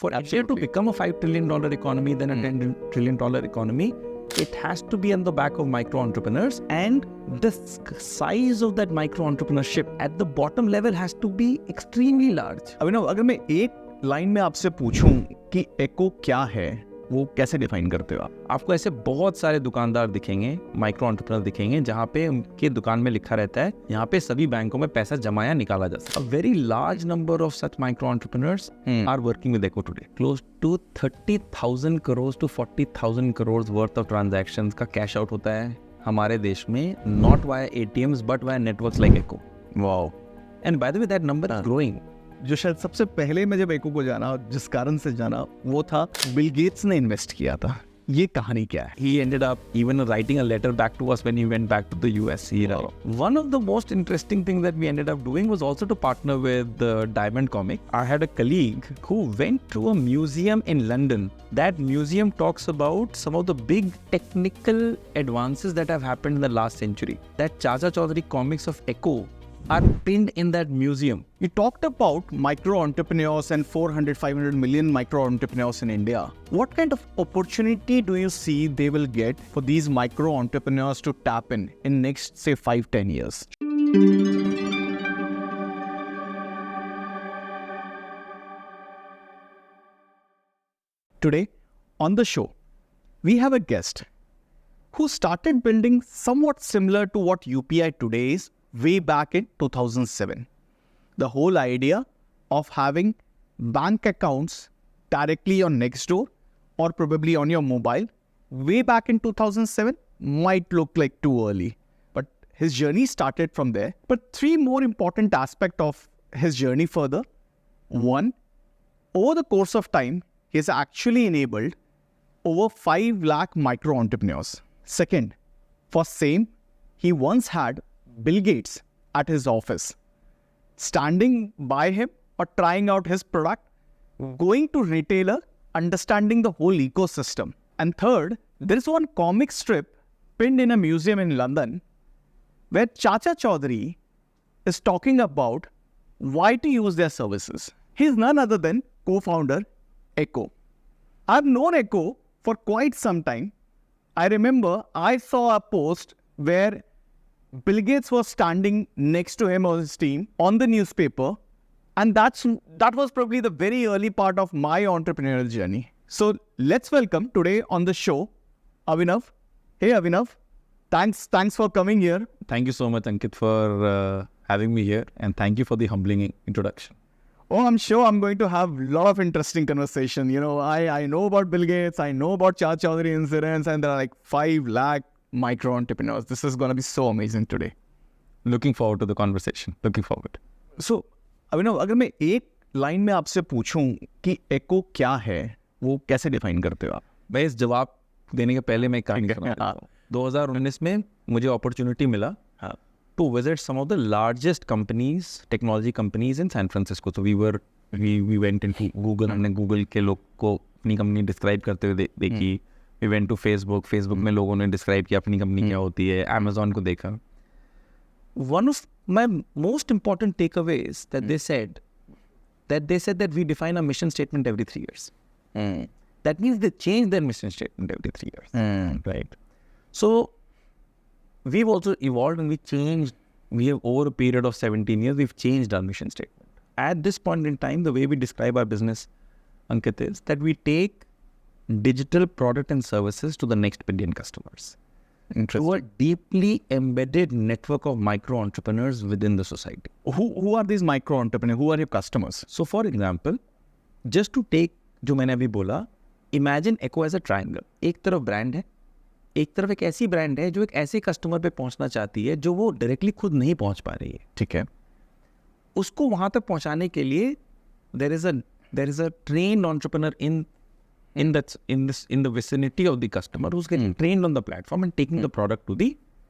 For India to become a $5 trillion economy, then a $10 trillion economy, it has to be on the back of micro entrepreneurs, and the size of that micro entrepreneurship at the bottom level has to be extremely large. अभिनव, अगर मैं एक line में आपसे पूछूं कि एको क्या है, वो कैसे डिफाइन करते हो आप? आपको ऐसे बहुत सारे दुकानदार दिखेंगे, माइक्रो एंटरप्रेन्योर दिखेंगे, जहाँ पे उनके दुकान में लिखा रहता है यहाँ पे सभी बैंकों में पैसा जमा या निकाला जा सकता है. A very large number of such micro entrepreneurs are working with Echo today. Close to 30,000 crores to 40,000 crores worth of transactions का कैश आउट होता है हमारे देश में, not via ATMs but via networks like Echo. Wow. And by the way, that number is growing. जो शायद सबसे पहले मैं जब एको को जाना, जिस कारण से जाना, वो था बिल गेट्स ने इन्वेस्ट किया था. ये कहानी क्या है? He ended up even writing a letter back to us when he went back to the US. One of the most interesting things that we ended up doing was also to partner with Diamond Comic. I had a colleague who went to a museum in London. That museum talks about some of the big technical advances that have happened in the last century. That Chacha Chaudhary comics of Echo are pinned in that museum. You talked about micro entrepreneurs and 400-500 million micro entrepreneurs in India. What kind of opportunity do you see they will get for these micro entrepreneurs to tap in next, say, 5-10 years? Today, on the show, we have a guest who started building somewhat similar to what UPI today is way back in 2007. The whole idea of having bank accounts directly on Nextdoor or probably on your mobile way back in 2007 might look like too early. But his journey started from there. But three more important aspects of his journey further. One, over the course of time, he has actually enabled over 5 lakh micro entrepreneurs. Second, for same, he once had Bill Gates at his office, standing by him or trying out his product, going to retailer, understanding the whole ecosystem. And third, there is one comic strip pinned in a museum in London where Chacha Chaudhary is talking about why to use their services. He is none other than co-founder Echo. I've known Echo for quite some time. I remember I saw a post where Bill Gates was standing next to him or his team on the newspaper, and that was probably the very early part of my entrepreneurial journey. So let's welcome today on the show, Abhinav. Hey Abhinav, thanks for coming here. Thank you so much, Ankit, for having me here, and thank you for the humbling introduction. Oh, I'm sure I'm going to have a lot of interesting conversation. You know, I know about Bill Gates, I know about Chacha Chaudhary incidents, and there are like 5 lakh micro entrepreneurs. This is going to be so amazing today. Looking forward to the conversation. Looking forward. So, Abhinav, अगर मैं एक line में आपसे पूछूं कि एको क्या है, वो कैसे डिफाइन करते हो आप? मैं इस जवाब देने के पहले मैं कहानी सुनाता हूं. 2019 में मुझे अपॉर्चुनिटी मिला to visit some of the largest companies, technology companies in San Francisco. So we went into Google, हमने Google के लोग को अपनी कंपनी डिस्क्राइब करते हुए देखी. We went to Facebook में लोगों ने डिस्क्राइब किया अपनी कंपनी क्या होती है. Amazon को देखा. One of my most important takeaways that they said that we define a mission statement every 3 years. That means they change their mission statement every 3 years. Right. So we've also evolved and we have over a period of 17 years, we've changed our mission statement. At this point in time, the way we describe our business, Ankit, is that we take digital product and services to the next billion customers. Interesting. To a deeply embedded network of micro entrepreneurs within the society. Who are these micro entrepreneurs? Who are your customers? So for example, just to take जो मैंने अभी बोला, imagine Echo as a triangle. एक तरफ brand है, एक तरफ एक ऐसी ब्रांड है जो एक ऐसे कस्टमर पे पहुंचना चाहती है जो वो डायरेक्टली खुद नहीं पहुंच पा रही है. ठीक है. उसको वहां तक पहुंचाने के लिए there is a trained entrepreneur in the vicinity of the customer who's getting trained on the platform and taking the product to the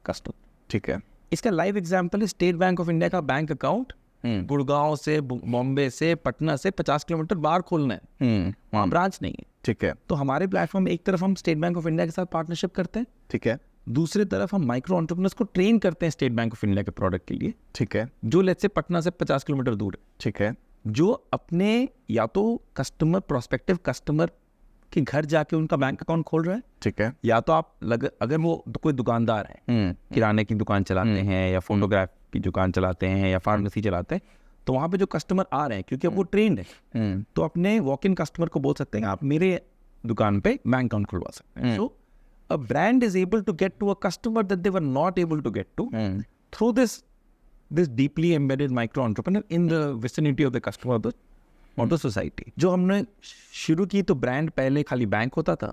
customer. ठीक है. इसका लाइव एग्जांपल है स्टेट बैंक ऑफ इंडिया का बैंक अकाउंट गुड़गांव से, बॉम्बे से, पटना से 50 kilometre बाहर खोलना है. वहाँ ब्रांच नहीं है. ठीक है. तो हमारे प्लेटफॉर्म एक तरफ हम स्टेट बैंक ऑफ इंडिया के साथ पार्टनरशिप करते हैं. ठीक है. दूसरी तरफ हम माइक्रो एंटरप्रेन्योर्स को ट्रेन करते हैं स्टेट बैंक ऑफ इंडिया के प्रोडक्ट के लिए. ठीक है. जो लेट्स से पटना से 50 किलोमीटर दूर है. ठीक है. जो अपने या तो कस्टमर प्रोस्पेक्टिव कस्टमर के घर जाके उनका बैंक अकाउंट खोल रहा है, ठीक है, या तो आप अगर वो कोई दुकानदार है, किराने की दुकान चलाते हैं या फोटोग्राफ की दुकान चलाते हैं या फार्मेसी चलाते हैं, तो वहाँ पे जो कस्टमर आ रहे हैं क्योंकि अब वो ट्रेंड है, तो अपने वॉक इन कस्टमर को बोल सकते हैं आप मेरे दुकान पे बैंक अकाउंट खुलवा सकते हैं. सो a brand is able to get to a customer that they were not able to get to through this deeply embedded micro entrepreneur in the vicinity of the customer or the society. जो हमने शुरू की तो brand पहले खाली bank होता था,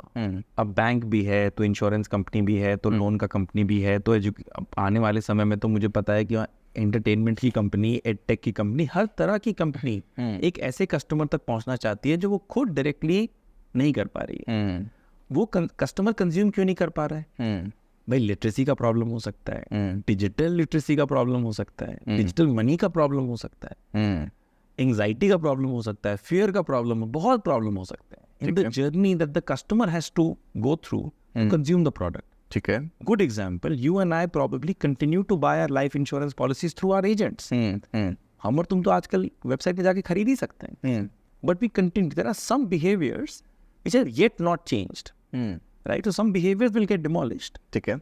अब बैंक भी है तो इंश्योरेंस कंपनी भी है तो लोन का कंपनी भी है तो अब आने वाले समय में तो मुझे पता है कि एंटरटेनमेंट की कंपनी, एडटेक की कंपनी, हर तरह की कंपनी एक ऐसे कस्टमर तक पहुंचना चाहती है जो वो खुद डायरेक्टली नहीं कर पा रही है. वो कस्टमर कंज्यूम क्यों नहीं कर पा रहा है? भाई लिटरेसी का प्रॉब्लम हो सकता है, डिजिटल लिटरेसी का प्रॉब्लम हो सकता है, डिजिटल मनी का प्रॉब्लम हो सकता है, एंजाइटी का प्रॉब्लम हो सकता है, फियर का प्रॉब्लम, बहुत प्रॉब्लम हो सकता है in the journey that the customer has to go through to consume the product. ठीक है. Good example, you and I probably continue to buy our life insurance policies through our agents. हम और तुम तो आजकल वेबसाइट पे जाके खरीद ही सकते हैं, but we continue. There are some behaviours which are yet not changed, right? So some behaviors will get demolished. ठीक है.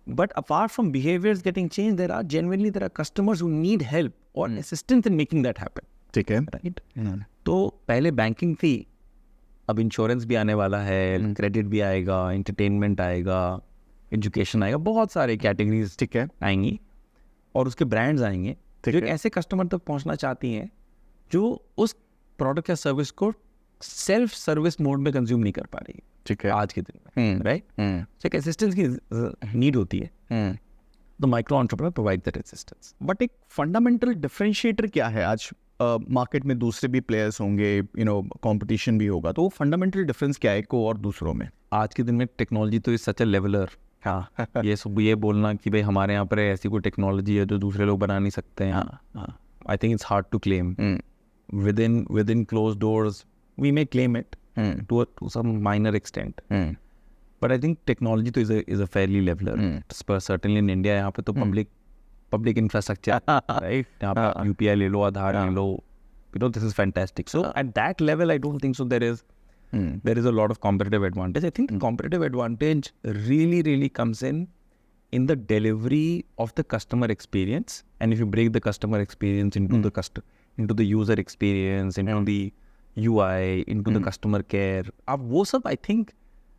But apart from behaviors getting changed, there are customers who need help or assistance in making that happen. ठीक है. Right? तो पहले banking थी, अब insurance भी आने वाला है, क्रेडिट भी आएगा, एंटरटेनमेंट आएगा, एजुकेशन आएगा, बहुत सारे कैटेगरीज ठीक है आएंगी और उसके ब्रांड्स आएंगे जो एक ऐसे कस्टमर तक पहुंचना चाहती हैं जो उस प्रोडक्ट या सर्विस को सेल्फ सर्विस मोड में कंज्यूम नहीं कर पा रही है. ठीक है. आज के दिन में, राइट? एक असिस्टेंस की नीड होती है, तो micro entrepreneur provide that assistance. But एक फंडामेंटल डिफरेंशिएटर क्या है? आज मार्केट में दूसरे भी प्लेयर्स होंगे, कंपटीशन भी होगा, तो वो फंडामेंटल डिफरेंस क्या है एक और दूसरों में? आज के दिन में टेक्नोलॉजी तो इज सच अ लेवलर. हाँ ये बोलना कि भाई हमारे यहाँ पर ऐसी कोई टेक्नोलॉजी है जो दूसरे लोग बना नहीं सकते हैं, I think it's hard to claim. within closed doors we may claim it to some minor extent, but I think technology to is a fairly leveler. Certainly in India यहाँ पे तो public infrastructure right, यहाँ पे UPI ले लो, आधार ले लो, this is fantastic. So at that level I don't think so there is a lot of competitive advantage. I think the competitive advantage really comes in the delivery of the customer experience, and if you break the customer experience into the user experience, into the UI, into the customer care, अब वो सब I think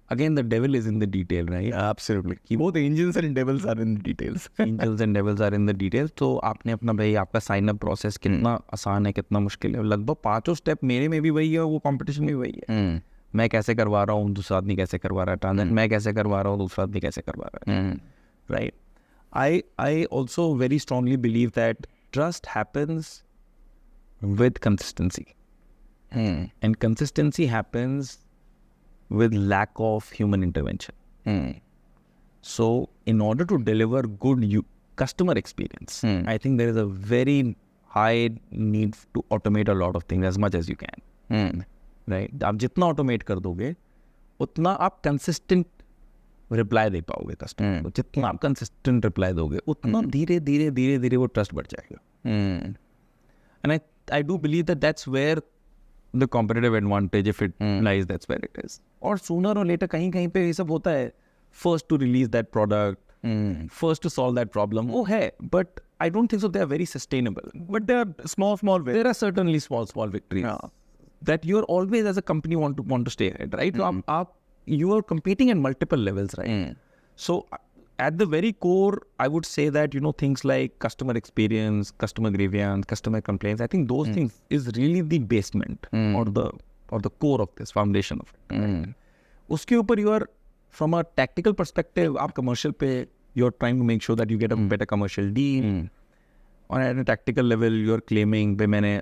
again the devil is in the detail, right? Absolutely. Both angels and devils are in the details. Angels and devils are in the details. तो आपने अपना भाई आपका sign up process कितना आसान है, कितना मुश्किल है, लगभग 5 स्टेप मेरे में भी वही है, वो कंपटीशन में वही है. मैं कैसे करवा रहा हूँ, दूसरा आदमी कैसे करवा रहा है, ट्रांजेक्शन मैं कैसे करवा रहा हूँ, दूसरा आदमी कैसे करवा रहा है, right? I also very strongly believe that trust happens with consistency. And consistency happens with lack of human intervention. So in order to deliver good customer experience, I think there is a very high need to automate a lot of things as much as you can. Right? आप जितना automate कर दोगे उतना आप consistent reply दे पाओगे customer को. जितना आप consistent reply दोगे उतना धीरे धीरे वो trust बढ़ जाएगा. And I do believe that that's where the competitive advantage, if it lies, that's where it is. और sooner or later कहीं पे ये सब होता है. First to release that product, first to solve that problem, वो है. But I don't think so they are very sustainable. But there are small victories. There are certainly small victories that you're always as a company want to stay ahead, right? So you are competing at multiple levels, right? So at the very core, I would say that, things like customer experience, customer grievance, customer complaints, I think those things is really the basement or the core of this foundation of it. Right? Uske upar you are, from a tactical perspective, aap commercial pe, you're trying to make sure that you get a better commercial deal. Or at a tactical level, you're claiming,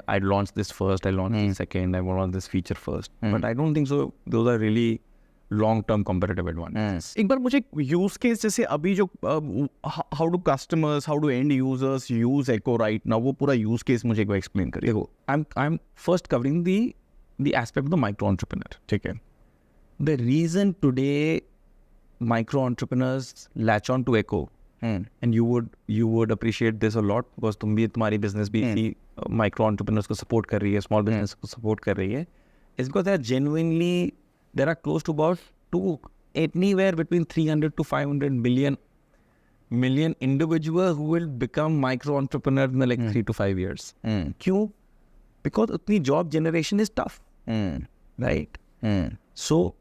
I launched this first, I launched this second, I launched this feature first. But I don't think so. Those are really long-term competitive advantages. एक बार मुझे use case जैसे अभी जो how do customers, how do end users use Echo right now, वो पूरा use case मुझे एक बार explain करिए. देखो, I'm first covering the aspect of the micro entrepreneur. ठीक है. The reason today micro entrepreneurs latch on to Echo and you would appreciate this a lot because तुम्हारी business भी इसी micro entrepreneurs को support कर रही है, small business को support कर रही है. It's because there are close to about anywhere between 300 to 500 million individuals who will become micro entrepreneurs in the 3 to 5 years. क्यों? Because उतनी job generation is tough, right? So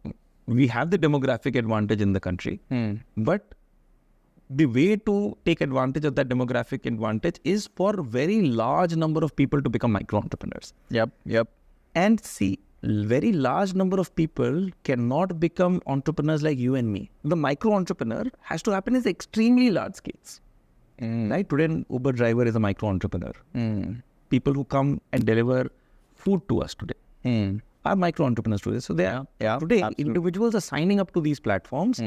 we have the demographic advantage in the country, but the way to take advantage of that demographic advantage is for a very large number of people to become micro entrepreneurs. Yep. And see, very large number of people cannot become entrepreneurs like you and me. The micro entrepreneur has to happen in extremely large scales. Right? Today, an Uber driver is a micro entrepreneur. People who come and deliver food to us today are micro entrepreneurs today. So today, absolutely. Individuals are signing up to these platforms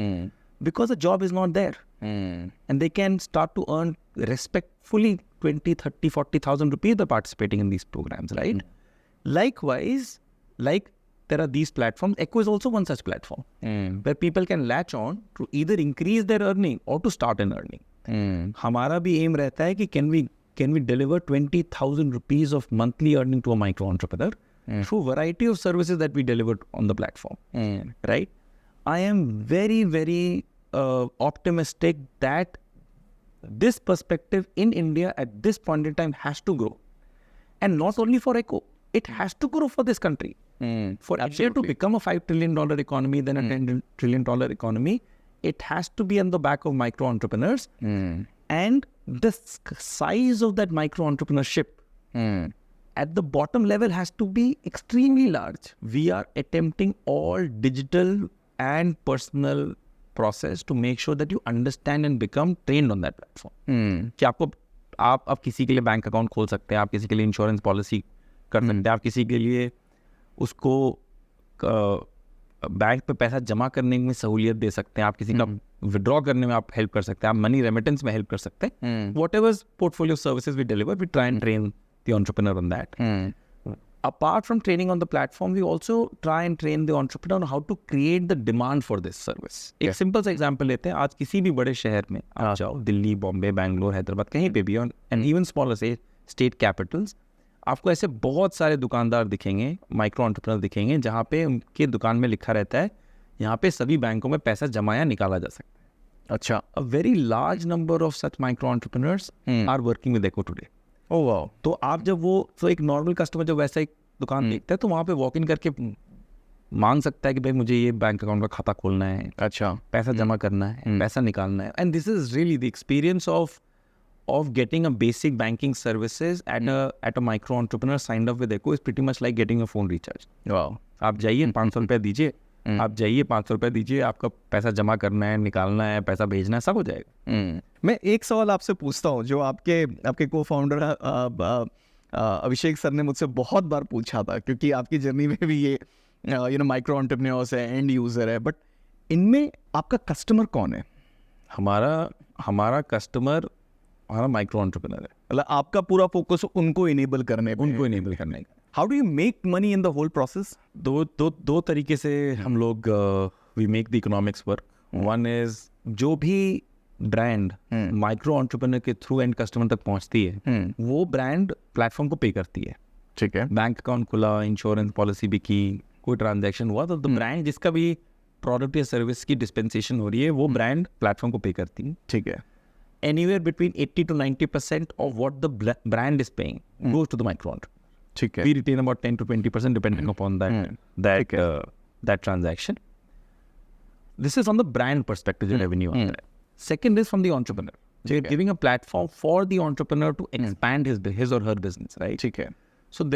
because the job is not there. And they can start to earn respectfully 20, 30, 40,000 rupees by participating in these programs, right? Likewise, like there are these platforms, Echo is also one such platform where people can latch on to either increase their earning or to start an earning. हमारा भी aim रहता है कि can we deliver 20,000 rupees of monthly earning to a micro entrepreneur through variety of services that we deliver on the platform, right? I am very, very optimistic that this perspective in India at this point in time has to grow. And not only for Echo, it has to grow for this country. For India to become a $5 trillion economy, then a $10 trillion economy, it has to be on the back of micro entrepreneurs. And the size of that micro entrepreneurship at the bottom level has to be extremely large. We are attempting all digital and personal process to make sure that you understand and become trained on that platform. कि आप किसी के लिए bank account खोल सकते हैं, आप किसी के लिए इंश्योरेंस पॉलिसी कर सकते हैं, आप किसी के लिए उसको बैंक पे पैसा जमा करने में सहूलियत दे सकते हैं, आप किसी का विड्रॉ करने में आप हेल्प कर सकते हैं, आप मनी रेमिटेंस में हेल्प कर सकते हैं. Whatever portfolio services we deliver, we try and train the entrepreneur on that. Apart from training on the platform, we also try and train the entrepreneur on how to create the demand for this service. एक simple सा example लेते हैं. आज किसी भी बड़े शहर में आप जाओ, दिल्ली, बॉम्बे, बैंगलोर, हैदराबाद, कहीं पे भी, एंड इवन स्मॉलर से स्टेट कैपिटल्स, आपको ऐसे बहुत सारे दुकानदार दिखेंगे, माइक्रो एंटरप्रेन्योर दिखेंगे, जहाँ पे उनके दुकान में लिखा रहता है यहाँ पे सभी बैंकों में पैसा जमा या निकाला जा सकता है. अच्छा. A very large number of such micro entrepreneurs are working with Eko today. Oh wow. तो आप जब तो एक नॉर्मल कस्टमर जब वैसा एक दुकान देखता है तो वहाँ पे वॉक इन करके मांग सकता है कि भाई मुझे ये बैंक अकाउंट का खाता खोलना है, अच्छा पैसा जमा करना है, पैसा निकालना है. And this is really the experience of getting a basic banking services at a micro entrepreneur signed up with Echo is pretty much like getting a phone recharge. Wow. आप जाइए 500 रुपये दीजिए, आप जाइए 500 रुपये दीजिए, आपका पैसा जमा करना है, निकालना है, पैसा भेजना है, सब हो जाएगा. मैं एक सवाल आपसे पूछता हूँ जो आपके को फाउंडर अभिषेक सर ने मुझसे बहुत बार पूछा था, क्योंकि आपकी जर्नी में भी ये माइक्रो एंटरप्रेन्योर्स है, एंड यूज़र है, बट इनमें आपका कस्टमर कौन है? हमारा कस्टमर हमारा माइक्रो एंटरप्रेन्योर है. मतलब आपका पूरा फोकस उनको इनेबल करने का. How do you make money in the whole process? दो तरीके से हम लोग we make the economics work. One is जो भी ब्रांड माइक्रो एंटरप्रेन्योर के थ्रू एंड कस्टमर तक पहुंचती है, वो ब्रांड प्लेटफॉर्म को पे करती है. ठीक है. बैंक अकाउंट खुला, इंश्योरेंस पॉलिसी भी की, कोई ट्रांजैक्शन हुआ, तो द ब्रांड जिसका भी प्रोडक्ट या सर्विस की डिस्पेंसेशन हो रही है, वो ब्रांड प्लेटफॉर्म को पे करती है. ठीक है. Anywhere between 80 to 90% of what the brand is paying goes to the micro entrepreneur. Okay. We retain about 10 to 20% depending upon that transaction. This is from the brand perspective, the revenue. Second is from the entrepreneur. So you're giving a platform for the entrepreneur to expand his or her business, right? Okay. So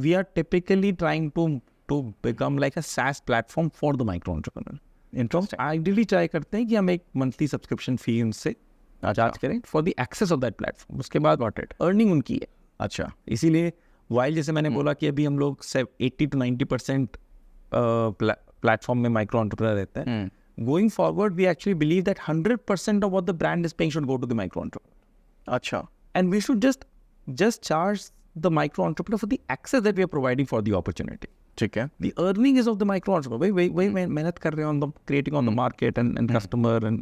we are typically trying to become like a SaaS platform for the micro entrepreneur. Interesting. Ideally try करते हैं कि हम एक monthly subscription fee उनसे charge करें for the access of that platform. उसके बाद earning उनकी है. अच्छा. इसीलिए वाइल जैसे मैंने बोला कि अभी हम लोग 80 to 90% प्लेटफॉर्म में माइक्रो एंटरप्रेन्योर रहता है, going forward we actually believe that 100% of what the brand is paying should go to the micro entrepreneur. अच्छा. And we should just charge the micro entrepreneur for the access that we are providing for the opportunity. ठीक है. The earning is of the micro entrepreneur. वही मेहनत कर रहे हैं on the creating on the market and customer and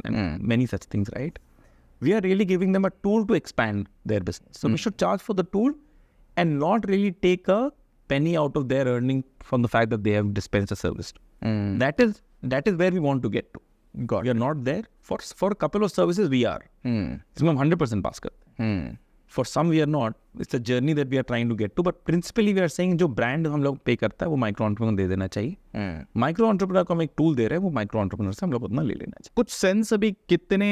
many such things, right? we are really giving them a tool to expand their business. So we should charge for the tool and not really take a penny out of their earning from the fact that they have dispensed a service. That is where we want to get to. We are not there. For a couple of services we are. इसमें हम 100% पास करते हैं. For some we are not. It's a journey that we are trying to get to. But principally we are saying जो brand हम लोग पे करता है वो माइक्रो एंटरप्रेन्योर दे देना चाहिए. माइक्रो एंटरप्रेन्योर को हम एक टूल दे रहे हैं, वो माइक्रो एंटरप्रेन्योर से हम लोग उतना ले लेना चाहिए. कुछ सेंस अभी कितने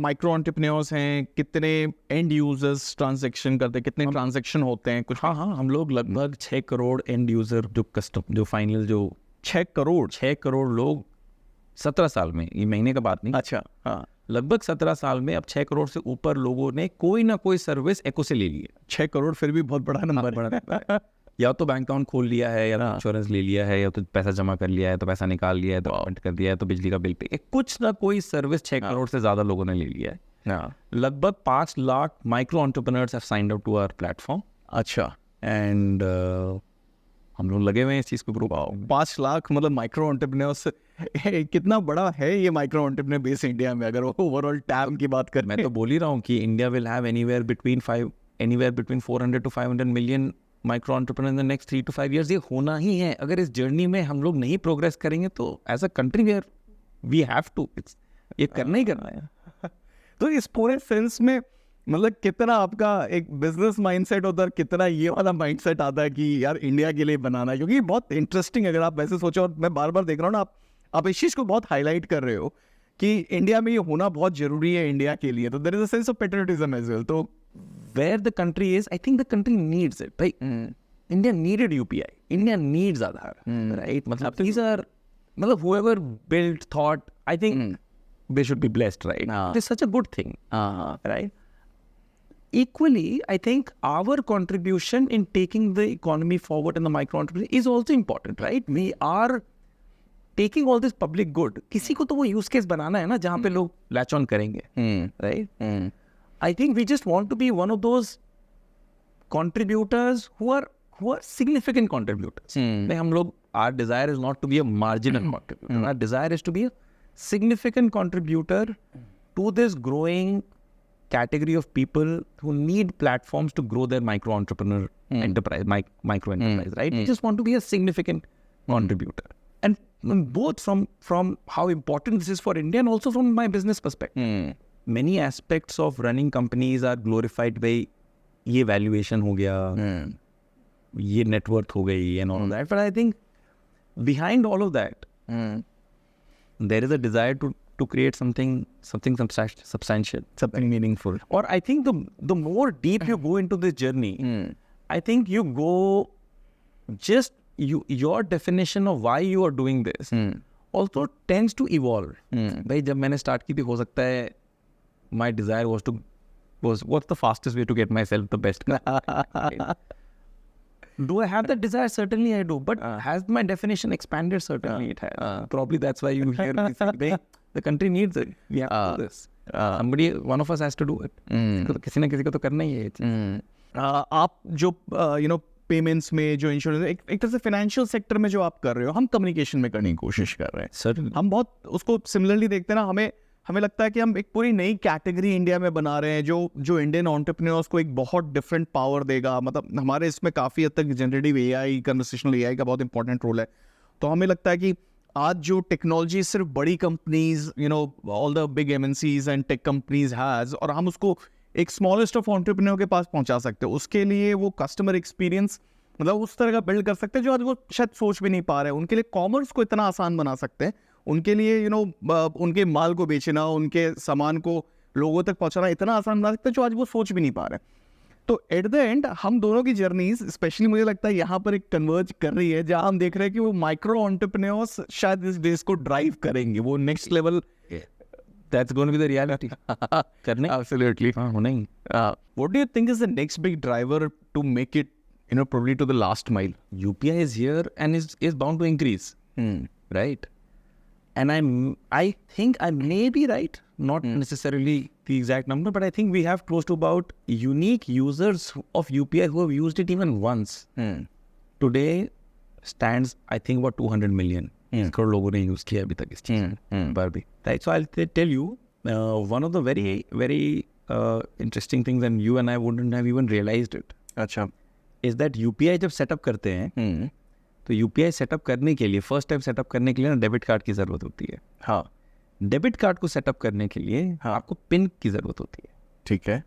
माइक्रो एंटरप्रेन्योर्स हैं, कितने एंड यूजर्स ट्रांजैक्शन करते हैं, कितने ट्रांजैक्शन होते हैं कुछ? हाँ, हम लोग लगभग 6 करोड़ एंड यूजर जो फाइनल जो 6 करोड़ लोग 17 साल में, ये महीने का बात नहीं. अच्छा. हाँ, लगभग 17 साल में अब 6 करोड़ से ऊपर लोगों ने कोई ना कोई सर्विस एको से ले ली है. 6 करोड़ फिर भी बहुत बड़ा नंबर है. या तो बैंक अकाउंट खोल लिया है, या इंश्योरेंस ले लिया है, या तो पैसा जमा कर लिया है, तो पैसा निकाल लिया है, तो पेमेंट कर दिया है, तो बिजली का बिल पे, कुछ ना कोई सर्विस 6 करोड़ से ज्यादा लोगों ने ले लिया है. लगभग 5 lakh micro entrepreneurs have signed up to our platform. अच्छा. एंड हम लोग लगे हुए हैं इस चीज को ग्रुप. 5 लाख मतलब माइक्रो एंटरप्रेन्योर्स. कितना बड़ा है ये माइक्रो एंटरप्रेन्योर बेस इंडिया में, अगर ओवरऑल टैम की बात करें? मैं तो बोल ही रहा हूँ कि India will have anywhere between 400 to 500 million micro entrepreneur in the next 3 to 5 years. ये होना ही है. अगर इस जर्नी में हम लोग नहीं प्रोग्रेस करेंगे तो as a country we have to, ये करना ही करना है. तो इस पूरे सेंस में मतलब कितना आपका एक बिजनेस माइंडसेट होता है, कितना ये वाला माइंडसेट आता है कि यार इंडिया के लिए बनाना है? क्योंकि बहुत इंटरेस्टिंग अगर आप वैसे सोचो, और मैं बार बार देख रहा हूँ ना, आप इस चीज़ को बहुत हाईलाइट कर रहे हो कि इंडिया में ये होना बहुत जरूरी है इंडिया के लिए. तो there is a sense of patriotism as well. तो where the country is, I think the country needs it. Right? India needed UPI. India needs Aadhaar. Right? These are, whoever built, thought, I think they should be blessed, right? It's such a good thing, right? Equally, I think our contribution in taking the economy forward in the micro entrepreneur is also important, right? We are taking all this public good. किसी को तो वो use case बनाना है ना जहाँ पे लोग latch on करेंगे, right? I think we just want to be one of those contributors who are significant contributors. हम लोग, our desire is not to be a marginal contributor. Our desire is to be a significant contributor to this growing category of people who need platforms to grow their micro entrepreneur enterprise, micro enterprise, right? We just want to be a significant contributor. And both from how important this is for India and also from my business perspective. Many aspects of running companies are glorified by ये valuation हो गया, ये net worth हो गई and all of that. But I think behind all of that, there is a desire to create something substantial, something meaningful. Or I think the more deep you go into this journey, I think you go just your definition of why you are doing this also tends to evolve. भाई जब मैंने start की थी, हो सकता है my desire was what's the fastest way to get myself the best car? Do I have that desire? Certainly I do. But has my definition expanded? Certainly it has. Probably that's why you hear me saying, the country needs it. We have to do this. One of us has to do it. किसी ना किसी को तो करना ही है. आप जो payments में, जो इंश्योरेंस, एक तरह से फाइनेंशियल सेक्टर में जो आप कर रहे हो, हम कम्युनिकेशन में करने की कोशिश कर रहे हैं. Certainly. हम बहुत उसको सिमिलरली देखते हैं ना. हमें लगता है कि हम एक पूरी नई कैटेगरी इंडिया में बना रहे हैं जो इंडियन एंटरप्रेन्योर्स को एक बहुत डिफरेंट पावर देगा. मतलब हमारे इसमें काफ़ी हद तक जनरेटिव एआई, कन्वर्सेशनल एआई का बहुत इंपॉर्टेंट रोल है. तो हमें लगता है कि आज जो टेक्नोलॉजी सिर्फ बड़ी companies, all the big MNCs and tech companies has, और हम उसको एक स्मॉलेस्ट ऑफ एंटरप्रेन्योर के पास पहुंचा सकते हैं. उसके लिए वो कस्टमर एक्सपीरियंस उस तरह का बिल्ड कर सकते हैं जो आज वो शायद सोच भी नहीं पा रहे हैं. उनके लिए कॉमर्स को इतना आसान बना सकते हैं. उनके लिए उनके माल को बेचना, उनके सामान को लोगों तक पहुंचाना इतना आसान बना सकते हैं जो आज वो सोच भी नहीं पा रहे. तो एट द एंड हम दोनों की जर्नीज स्पेशली मुझे लगता है यहाँ पर एक कन्वर्ज कर रही है, जहाँ हम देख रहे हैं कि वो माइक्रो एंटरप्रेन्योर्स शायद इस देश को ड्राइव करेंगे, वो next level. That's going to be the reality. करने Absolutely. होना ही. What do you think is the next big driver to make it, probably to the last mile? UPI is here and is bound to increase, right? And I think I may be right, not necessarily the exact number, but I think we have close to about unique users of UPI who have used it even once. Today stands, I think, about 200 million. Crore लोगों ने use किया अभी तक इस चीज पर भी, right? So I tell you one of the very interesting things, and you and I wouldn't have even realized it, अच्छा. is that UPI जब सेटअप करते हैं तो UPI सेटअप करने के लिए, फर्स्ट टाइम सेटअप करने के लिए ना डेबिट कार्ड की ज़रूरत होती है. हाँ. डेबिट कार्ड को सेटअप करने के लिए हाँ. आपको पिन की ज़रूरत होती है. ठीक है.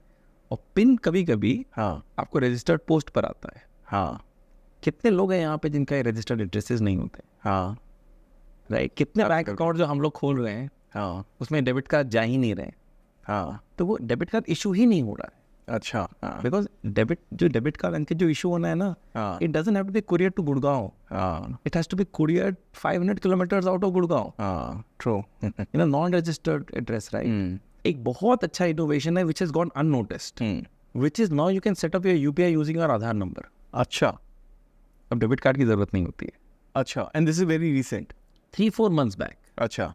और पिन कभी कभी हाँ. आपको रजिस्टर्ड पोस्ट पर आता है. हाँ. कितने लोग हैं यहाँ पे जिनका रजिस्टर्ड एड्रेसेस नहीं होते? हाँ. राइट. कितने बैंक अकाउंट जो हम लोग खोल रहे हैं हाँ. उसमें डेबिट कार्ड जा ही नहीं रहे. हाँ. तो वो डेबिट कार्ड इशू ही नहीं हो रहा है. अच्छा. हाँ. बिकॉज डेबिट कार्ड अंकित जो इशू होना है ना, हाँ. It doesn't have to be courier to Gurgaon. हाँ. It has to be courier 500 kilometres out of Gurgaon हाँ. True. In a non registered address. Right. एक बहुत अच्छा इनोवेशन है which has gone unnoticed, which is now you can set up your UPI using your Aadhaar number. अच्छा. अब debit card की जरूरत नहीं होती है. अच्छा. And this is very recent. 3-4 months back. अच्छा.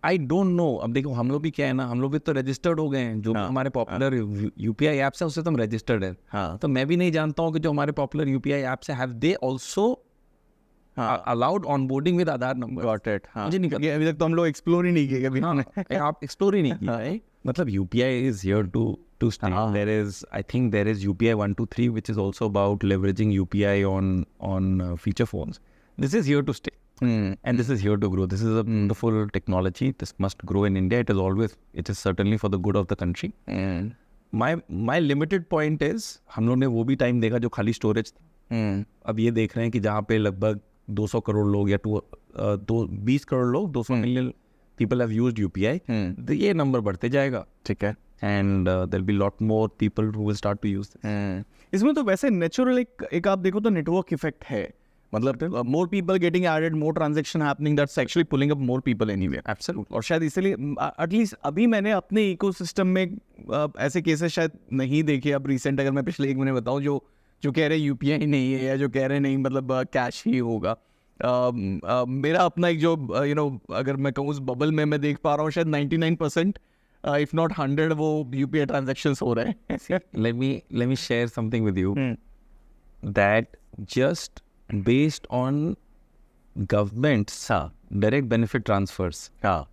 I don't know. अब देखो हम लोग भी क्या है ना, हम लोग भी तो रजिस्टर्ड हो गए हैं. जो हाँ, हमारे पॉपुलर यूपीआई एप्स है उससे तो हम रजिस्टर्ड है. हाँ. तो मैं भी नहीं जानता हूँ कि जो हमारे पॉपुलर यूपीआई एप्स है, have they also allowed onboarding with Aadhaar number. Got it. हाँ. मुझे नहीं पता. क्योंकि अभी तक तो हम लोग एक्सप्लोर ही नहीं किए कभी. हाँ, आप एक्सप्लोर ही नहीं किया. हाँ. मतलब UPI is here to stay. There is, I think there is UPI 123 which is also about leveraging UPI on feature phones. This is here to stay. And this is here to grow. This is a wonderful technology. This must grow in India. It is certainly for the good of the country. My limited point is, हम लोग ने वो भी time देखा जो खाली storage था. अब ये देख रहे हैं कि जहाँ पे लगभग 200 करोड़ लोग या 20 करोड़ लोग, 200 million people have used UPI. तो ये नंबर बढ़ते जाएगा. ठीक है. And there'll be lot more people who will start to use this. इसमें तो वैसे नेचुरल एक आप देखो तो नेटवर्क इफेक्ट है. मतलब more people getting added, more transaction happening, that's actually pulling up more people anyway. Absolutely. और शायद इसलिए एटलीस्ट अभी मैंने अपने इकोसिस्टम में ऐसे केसेस शायद नहीं देखे. अब रिसेंट अगर मैं पिछले 1 महीने बताऊं, जो कह रहे यूपीआई नहीं है या जो कह रहे नहीं मतलब कैश ही होगा. मेरा अपना एक जो अगर मैं कहूँ उस बबल में मैं देख पा रहा हूँ शायद 99% इफ नॉट 100 वो यूपीआई ट्रांजैक्शंस हो रहे हैं. Let me share something with you that just based on government's direct benefit transfers,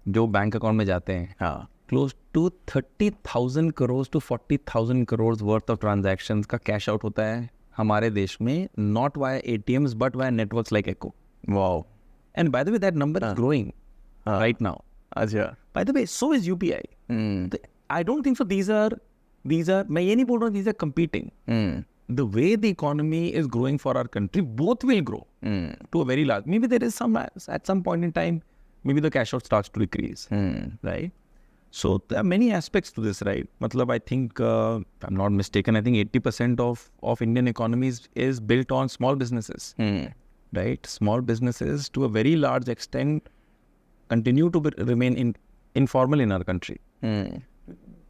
जो बैंक अकाउंट में जाते हैं, close to 30,000 crores to 40,000 crores worth of transactions का कैश आउट होता है हमारे देश में, not via ATMs but via networks like Echo. Wow. And by the way, that number is growing right now. अच्छा. By the way, so is UPI. I don't think so. These are मैं ये नहीं बोल रहा हूँ these are competing. The way the economy is growing for our country, both will grow to a very large. Maybe there is at some point in time, maybe the cash out starts to decrease, right? So there are many aspects to this, right? Matlab, I think, if I'm not mistaken, I think 80% of Indian economy is built on small businesses, right? Small businesses to a very large extent continue to remain informal in our country.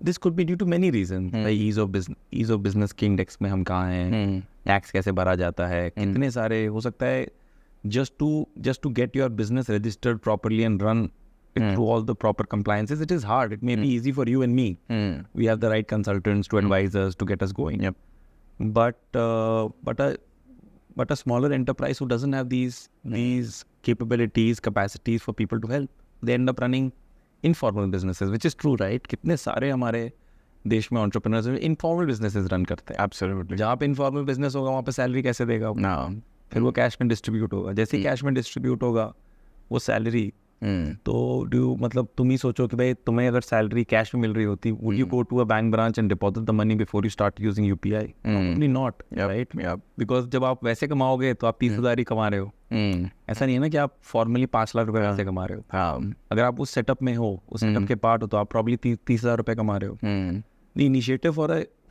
This could be due to many reasons. Like ease of business के index में हम कहाँ हैं, tax कैसे भरा जाता है, कितने सारे हो सकता है just to get your business registered properly and run it through all the proper compliances. It is hard. It may be easy for you and me. We have the right consultants to advise us to get us going. Yep. But a smaller enterprise who doesn't have these capabilities, capacities for people to help, they end up running informal businesses, which is true, right? कितने सारे हमारे देश में entrepreneurs informal businesses run करते हैं. Absolutely. जहाँ पे informal business होगा वहाँ पे salary कैसे देगा? फिर वो कैश में डिस्ट्रीब्यूट होगा. जैसे ही कैश में डिस्ट्रीब्यूट होगा वो सैलरी, तो मतलब तुम ही सोचो कि भाई तुम्हें अगर सैलरी कैश में मिल रही होती, would you go to a bank branch and deposit the money before you start using UPI? Probably not, right? Because जब आप वैसे कमाओगे तो आप 30,000 ही कमा रहे हो. ऐसा नहीं है ना कि आप फॉर्मली 5 लाख रुपए वैसे कमा रहे हो. अगर आप उस सेटअप में हो, उस सेटअप के पार्ट हो, तो आप प्रॉब्ली 30,000 रुपए कमा रहे हो. The initiative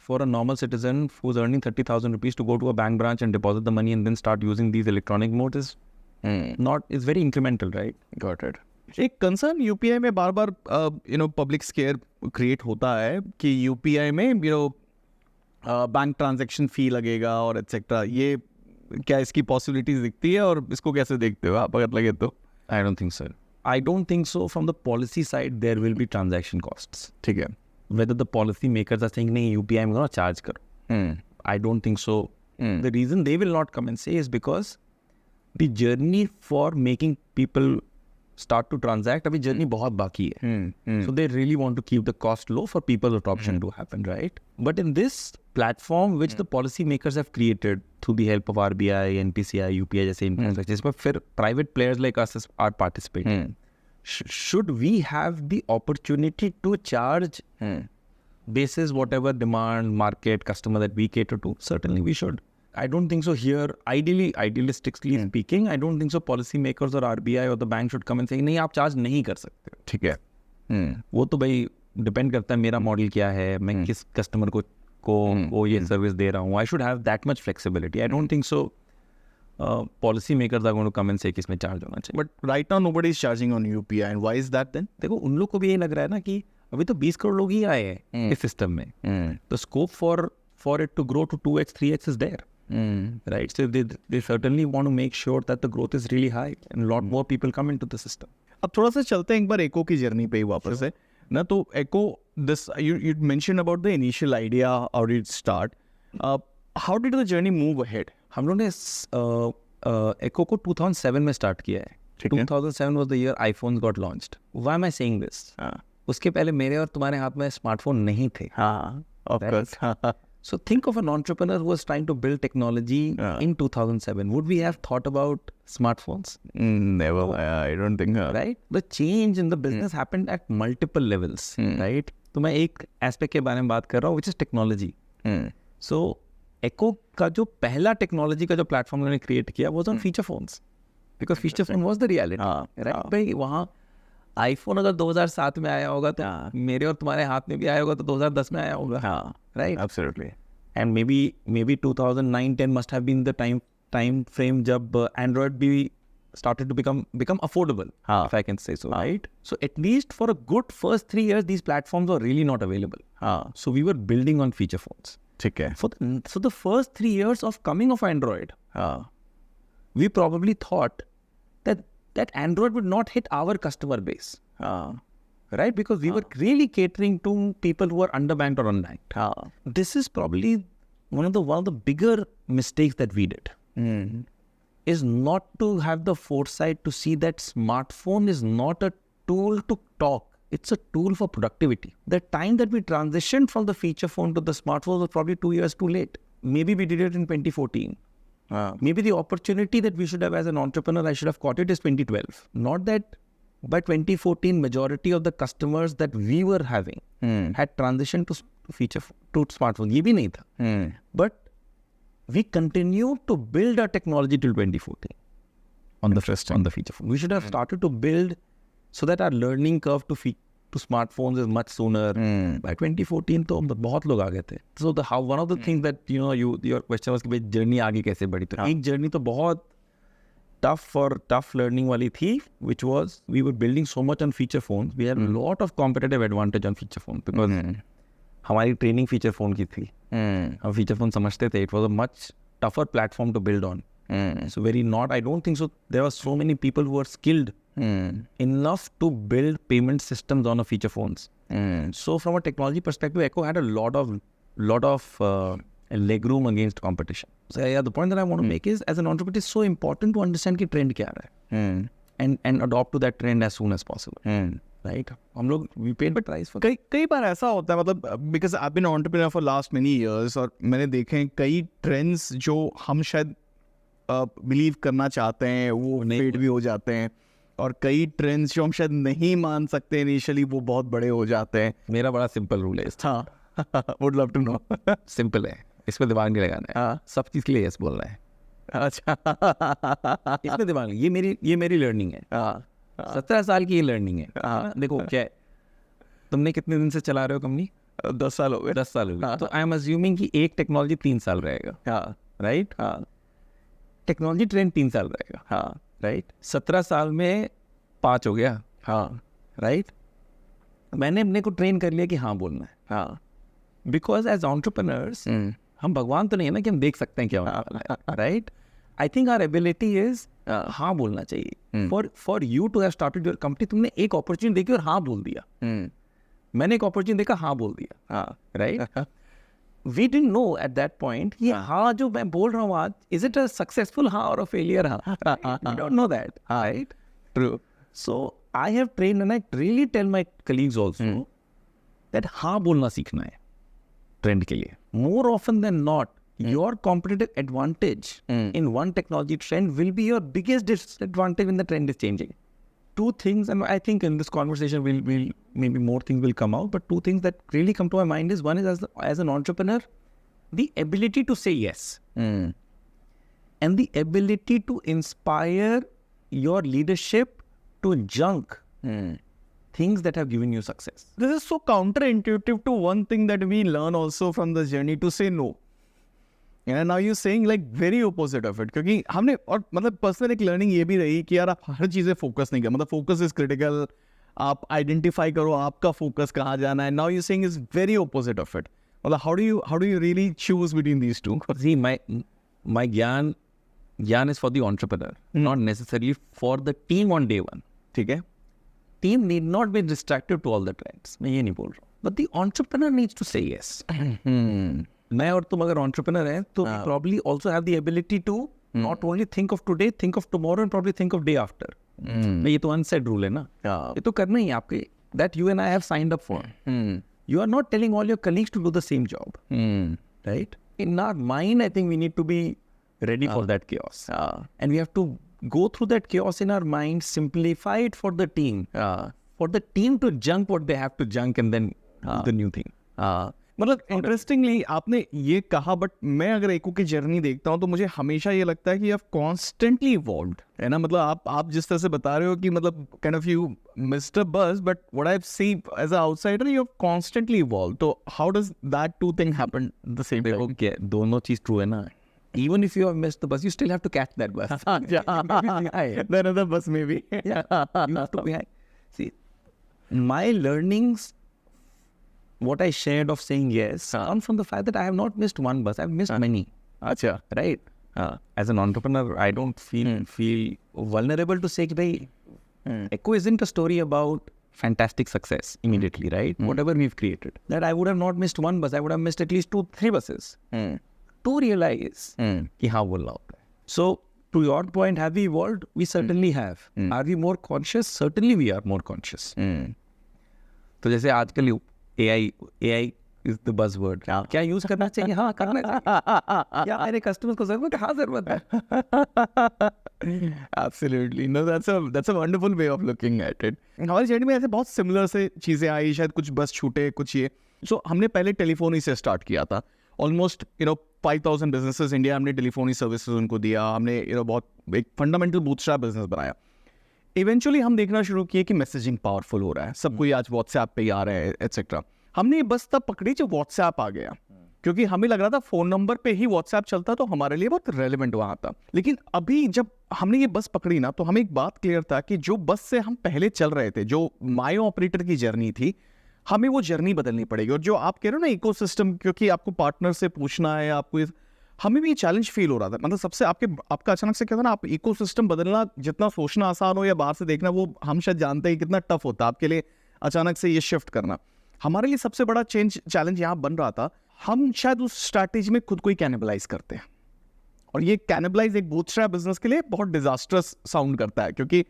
for a normal citizen who's earning 30,000 rupees to go to a bank branch and deposit the money and then start using these electronic modes is very incremental, right? Got it. एक concern UPI में बार बार public square create होता है कि UPI में bank transaction फी लगेगा और etcetera. ये क्या इसकी पॉसिबिलिटीज दिखती है और इसको कैसे देखते हो आप अगर लगे तो? I don't think so. I don't think so. From the policy side, there will be transaction costs. ठीक है. Whether the policy makers are saying नहीं UPI में charge करो, I don't think so. The reason they will not come and say is because the journey for making people start to transact, अभी journey बहुत बाकी है. So they really want to keep the cost low for people adoption to happen, right? But in this platform which the policy makers have created through the help of RBI, NPCI, UPI जैसे infrastructure, जिसमें फिर private players like us are participating. Should we have the opportunity to charge basis whatever demand, market, customer that we cater to? Certainly we should. I don't think so here. Idealistically speaking, I don't think so policymakers or RBI or the bank should come and say नहीं आप charge नहीं कर सकते. ठीक है. वो तो भाई डिपेंड करता है मेरा मॉडल क्या है, मैं किस कस्टमर को ये सर्विस दे रहा हूँ. I should have that much flexibility. I don't think so policy makers are going to come and say कि इसमें चार्ज होना चाहिए. But right now nobody is charging on UPI, and why is that then? देखो उन लोग को भी यही लग रहा है ना कि अभी तो 20 करोड़ लोग ही आए हैं इस सिस्टम में. The scope for it to grow to 2x 3x is there. Right, so they certainly want to make sure that the growth is really high and a lot more people come into the system. अब थोड़ा सा चलते हैं एक बार एको की journey पे ही वापस से ना. तो एको this you mentioned about the initial idea, how did it start, how did the journey move ahead? हम लोग ने एको को 2007 में स्टार्ट किया है. 2007 was the year iPhones got launched. Why am I saying this? उसके पहले मेरे और तुम्हारे हाथ में स्मार्टफोन नहीं थे. हाँ, of course. So think of an entrepreneur who was trying to build technology in 2007. Would we have thought about smartphones? Never. I don't think. Right? The change in the business happened at multiple levels. Right? तो मैं एक aspect के बारे में बात कर रहा हूँ, which is technology. So Echo का जो पहला टेक्नोलॉजी का जो प्लेटफॉर्म उन्होंने क्रिएट किया was on feature phones. Because feature phone was the reality. Right? भाई वहाँ आईफोन अगर 2007 में आया होगा तो मेरे और तुम्हारे हाथ में भी आया होगा तो 2010 में आया होगा. Right? Absolutely. And maybe 2009-10 must have been the time frame जब Android भी started to become affordable, if I can say so, right? So at least for a good first 3 years, these platforms were really not available. So we were building on feature phones. ठीक है. So the first 3 years of coming of Android, we probably thought that Android would not hit our customer base. Right? Because we were really catering to people who are underbanked or unbanked. This is probably one of the bigger mistakes that we did. Is not to have the foresight to see that smartphone is not a tool to talk. It's a tool for productivity. The time that we transitioned from the feature phone to the smartphone was probably 2 years too late. Maybe we did it in 2014. Maybe the opportunity that we should have as an entrepreneur, I should have caught it is 2012. Not that by 2014, majority of the customers that we were having had transitioned to smartphone. ये भी नहीं था. But we continued to build our technology till 2014 on the feature phone. We should have started to build so that our learning curve to smartphones is much sooner. By 2014 तो बहुत लोग आ गए थे. So one of the things that your question was कि भाई journey आगे कैसे बढ़ी. तो एक journey तो बहुत tough learning वाली थी, which was we were building so much on feature phones. We had a lot of competitive advantage on feature phones because हमारी training feature phone की थी. हम feature phone समझते थे. It was a much tougher platform to build on. So I don't think so. There were so many people who were skilled enough to build payment systems on a feature phones. So from a technology perspective, Echo had a lot of leg room against competition. So the point that I want to make is, as an entrepreneur, it's so important to understand कि trend क्या रहा है and adopt to that trend as soon as possible. Right? हम लोग we paid the price for. कई बार ऐसा होता है, मतलब because I've been an entrepreneur for last many years और मैंने देखे कई trends जो हम शायद बिलीव करना चाहते हैं वो फेड भी हो जाते हैं, और कई ट्रेंड्स जो हम शायद नहीं मान सकते इनिशियली वो बहुत बड़े हो जाते हैं. मेरा बड़ा सिंपल रूल है. Would love to know. Simple है, इसमें दिमाग नहीं लगाना है. सब चीज़ के लिए यस बोलना है. अच्छा. इसमें दिमाग, ये मेरी लर्निंग है. 17 साल की ये लर्निंग है. देखो क्या है, तुमने कितने दिन से चला रहे हो कंपनी? 10 साल हो गए. 10 साल हो गए. तो आई एम अज्यूमिंग कि एक टेक्नोलॉजी 3 साल रहेगा. राइट? टेक्नोलॉजी ट्रेंड 3 साल रहेगा. राइट? 17 साल में 5 हो गया. राइट? मैंने अपने को ट्रेन कर लिया कि हाँ बोलना है. बिकॉज एज एंटरप्रेन्योर्स हम भगवान तो नहीं है ना कि हम देख सकते हैं क्या होने वाला है. Right? I think our ability is हाँ बोलना चाहिए. For you to have started your company, तुमने एक अपॉर्चुनिटी देखी और हाँ बोल दिया. मैंने एक अपॉर्चुनिटी देखा, हाँ बोल दिया. Right? We didn't know at that point ये हाँ जो मैं बोल रहा हूँ आज, is it a successful हाँ or a failure हाँ? We don't know that. Right? True. So I have trained, and I really tell my colleagues also that हाँ बोलना सीखना है ट्रेंड के लिए. More often than not, your competitive advantage in one technology trend will be your biggest disadvantage when the trend is changing. Two things, and I think in this conversation we'll maybe more things will come out, but two things that really come to my mind is, one is as an entrepreneur, the ability to say yes, and the ability to inspire your leadership to junk things that have given you success. This is so counterintuitive to one thing that we learn also from the journey, to say no. And now you're saying like very opposite of it. क्योंकि हमने, और मतलब personal एक learning ये भी रही कि यार आप हर चीज़ें फोकस नहीं कर, मतलब फोकस इज क्रिटिकल. आप आइडेंटिफाई करो आपका फोकस कहाँ जाना है. Now you saying is very opposite of it. मतलब how do you really choose between these two? See, my gyan is for the entrepreneur, not necessarily for the team on day one. ठीक है. Team need not be distracted to all the trends. मैं ये नहीं बोल रहा हूँ. But the entrepreneur needs to say yes. मैं और तुम अगर entrepreneur हैं तो we probably also have the ability to not only think of today, think of tomorrow, and probably think of day after. ये तो unsaid rule है ना. ये तो करना ही है आपके. That you and I have signed up for. You are not telling all your colleagues to do the same job. Right? In our mind, I think we need to be ready for that chaos. And we have to go through that chaos in our mind, simplify it for the team. For the team to junk what they have to junk, and then do the new thing. मतलब interestingly आपने ये कहा, but मैं अगर एको की journey देखता हूँ तो मुझे हमेशा ये लगता है कि आप कॉन्स्टेंटली इवॉल्व्ड है ना. मतलब आप जिस तरह से बता रहे हो कि मतलब kind of you mister bus, but what I see as a outsider, you have constantly evolve. तो how does that two thing happen the same time? Okay, दोनों चीज ट्रू है ना. Even if you have missed the bus, you still have to catch that bus. Then another bus maybe. Yeah, you have to be high. See, my learnings, what I shared of saying yes, come from the fact that I have not missed one bus. I've missed many. अच्छा. Right? As an entrepreneur, I don't feel vulnerable to say कि भाई Echo isn't a story about fantastic success immediately, right? Whatever we've created, that I would have not missed one bus. I would have missed at least 2-3 buses to realize कि हाँ बोलना होता है. So to your point, have we evolved? We certainly have. Are we more conscious? Certainly we are more conscious. तो जैसे आजकल AI is the buzzword. क्या use करना चाहिए? हाँ करना चाहिए. क्या मेरे कस्टमर्स को जरूरत है? हाँ जरूरत है. Absolutely. No, that's a wonderful way of looking at it. हमारी जर्नी में ऐसे बहुत सिमिलर से चीज़ें आई, शायद कुछ बस छूटे, कुछ ये. So हमने पहले टेलीफोनी से स्टार्ट किया था. ऑलमोस्ट 5,000 बिजनेसेस इंडिया हमने टेलीफोनी सर्विसेज उनको दिया. हमने बहुत एक फंडामेंटल बूटस्ट्रैप बिजनेस बनाया. इवेंचुअली हम देखना शुरू किए कि मैसेजिंग पावरफुल हो रहा है, सब कोई आज व्हाट्सएप पे ही आ रहा है एटसेट्रा. हमने बस तब पकड़ी जब व्हाट्सएप आ गया, क्योंकि हमें लग रहा था फ़ोन नंबर पे ही व्हाट्सएप चलता तो हमारे लिए बहुत रेलिवेंट वहाँ था. लेकिन अभी जब हमने ये बस पकड़ी ना, तो हमें एक बात क्लियर था कि जो बस से हम पहले चल रहे थे, जो मायो ऑपरेटर की जर्नी थी, हमें वो जर्नी बदलनी पड़ेगी. और जो आप कह रहे हो ना इकोसिस्टम, क्योंकि आपको पार्टनर से पूछना है, आपको हमें भी चैलेंज फील हो रहा था. मतलब सबसे आपका अचानक से क्या था ना, आप इकोसिस्टम बदलना, जितना सोचना आसान हो या बाहर से देखना, वो हम शायद जानते हैं कितना टफ होता है आपके लिए अचानक से ये शिफ्ट करना. हमारे लिए सबसे बड़ा चैलेंज यहाँ बन रहा था, हम शायद उस स्ट्रैटेजी में खुद को ही कैनिबलाइज करते हैं. और ये कैनिबलाइज एक बूटस्ट्रैप बिजनेस के लिए बहुत डिजास्टरस साउंड करता है, क्योंकि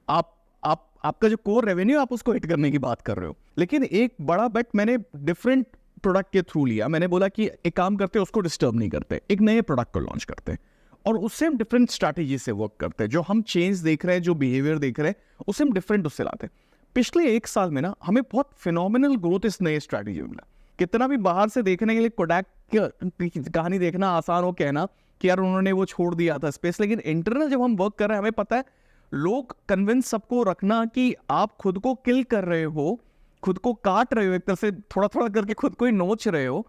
आपका जो कोर रेवेन्यू आप उसको हिट करने की बात कर रहे हो. लेकिन एक बड़ा बेट मैंने डिफरेंट प्रोडक्ट के थ्रू लिया. मैंने बोला कि एक काम करते हैं, उसको डिस्टर्ब नहीं करते, एक नए प्रोडक्ट को लॉन्च करते हैं और उससे हम डिफरेंट स्ट्रैटेजी से वर्क करते हैं. जो हम चेंज देख रहे हैं, जो बिहेवियर देख रहे हैं, उससे हम डिफरेंट उससे लाते हैं. पिछले 1 साल में ना हमें बहुत फिनोमिनल ग्रोथ इस नए स्ट्रैटेजी में मिला. कितना भी बाहर से देखने के लिए कोडैक की कहानी देखना आसान हो, कहना कि यार उन्होंने वो छोड़ दिया था स्पेस, लेकिन इंटरनल जब हम वर्क कर रहे हैं, हमें पता है लोग कन्विंस सबको रखना कि आप खुद को किल कर रहे हो, खुद को काट रहे हो, एक तरह से थोड़ा थोड़ा करके खुद को ही नोच रहे हो,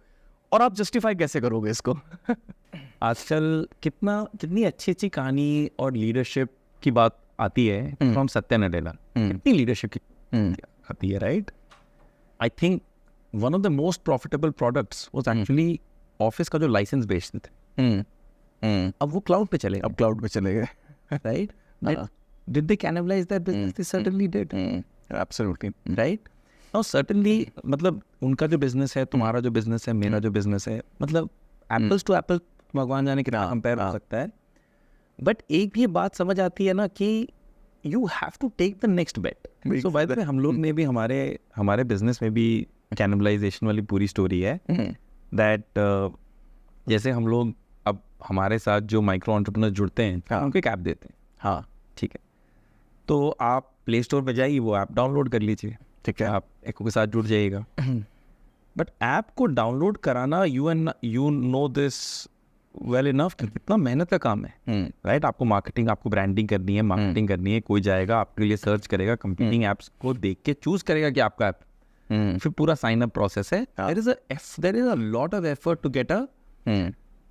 और आप जस्टिफाई कैसे करोगे इसको? आजकल कितनी अच्छी कहानी और लीडरशिप की बात आती है फ्रॉम सत्या नडेला. कितनी लीडरशिप की आती है, right? I think one of the most profitable products was actually office का जो लाइसेंस बेचते थे. अब वो क्लाउड पे चले गए, right? Did they cannibalize that business? They certainly did. Absolutely. Right? Now certainly, मतलब उनका जो बिजनेस है, तुम्हारा जो बिजनेस है, मेरा जो बिजनेस है, मतलब एप्पल्स टू एप्पल भगवान जाने कितना कंपेयर हो सकता है. बट एक भी बात समझ आती है ना कि you have to take the next bet. So by the way, हम लोग ने भी हमारे बिजनेस में भी कैनिबलाइजेशन वाली पूरी स्टोरी है दैट जैसे हम लोग अब हमारे साथ जो माइक्रो एंटरप्रेन्योर जुड़ते हैं उनको एक ऐप देते हैं. हाँ, ठीक है, तो आप प्ले स्टोर पे जाइए, वो ऐप डाउनलोड कर लीजिए. ठीक है, आप एको के साथ जुड़ जाइएगा. बट ऐप को डाउनलोड कराना, you know this well enough, कितना मेहनत का काम है. राइट, आपको मार्केटिंग, आपको ब्रांडिंग करनी है, मार्केटिंग करनी है. कोई जाएगा आपके लिए सर्च करेगा, कंपीटिंग ऐप्स को देख के चूज करेगा कि आपका ऐप, फिर पूरा साइन अप प्रोसेस है. There is a lot of effort to get a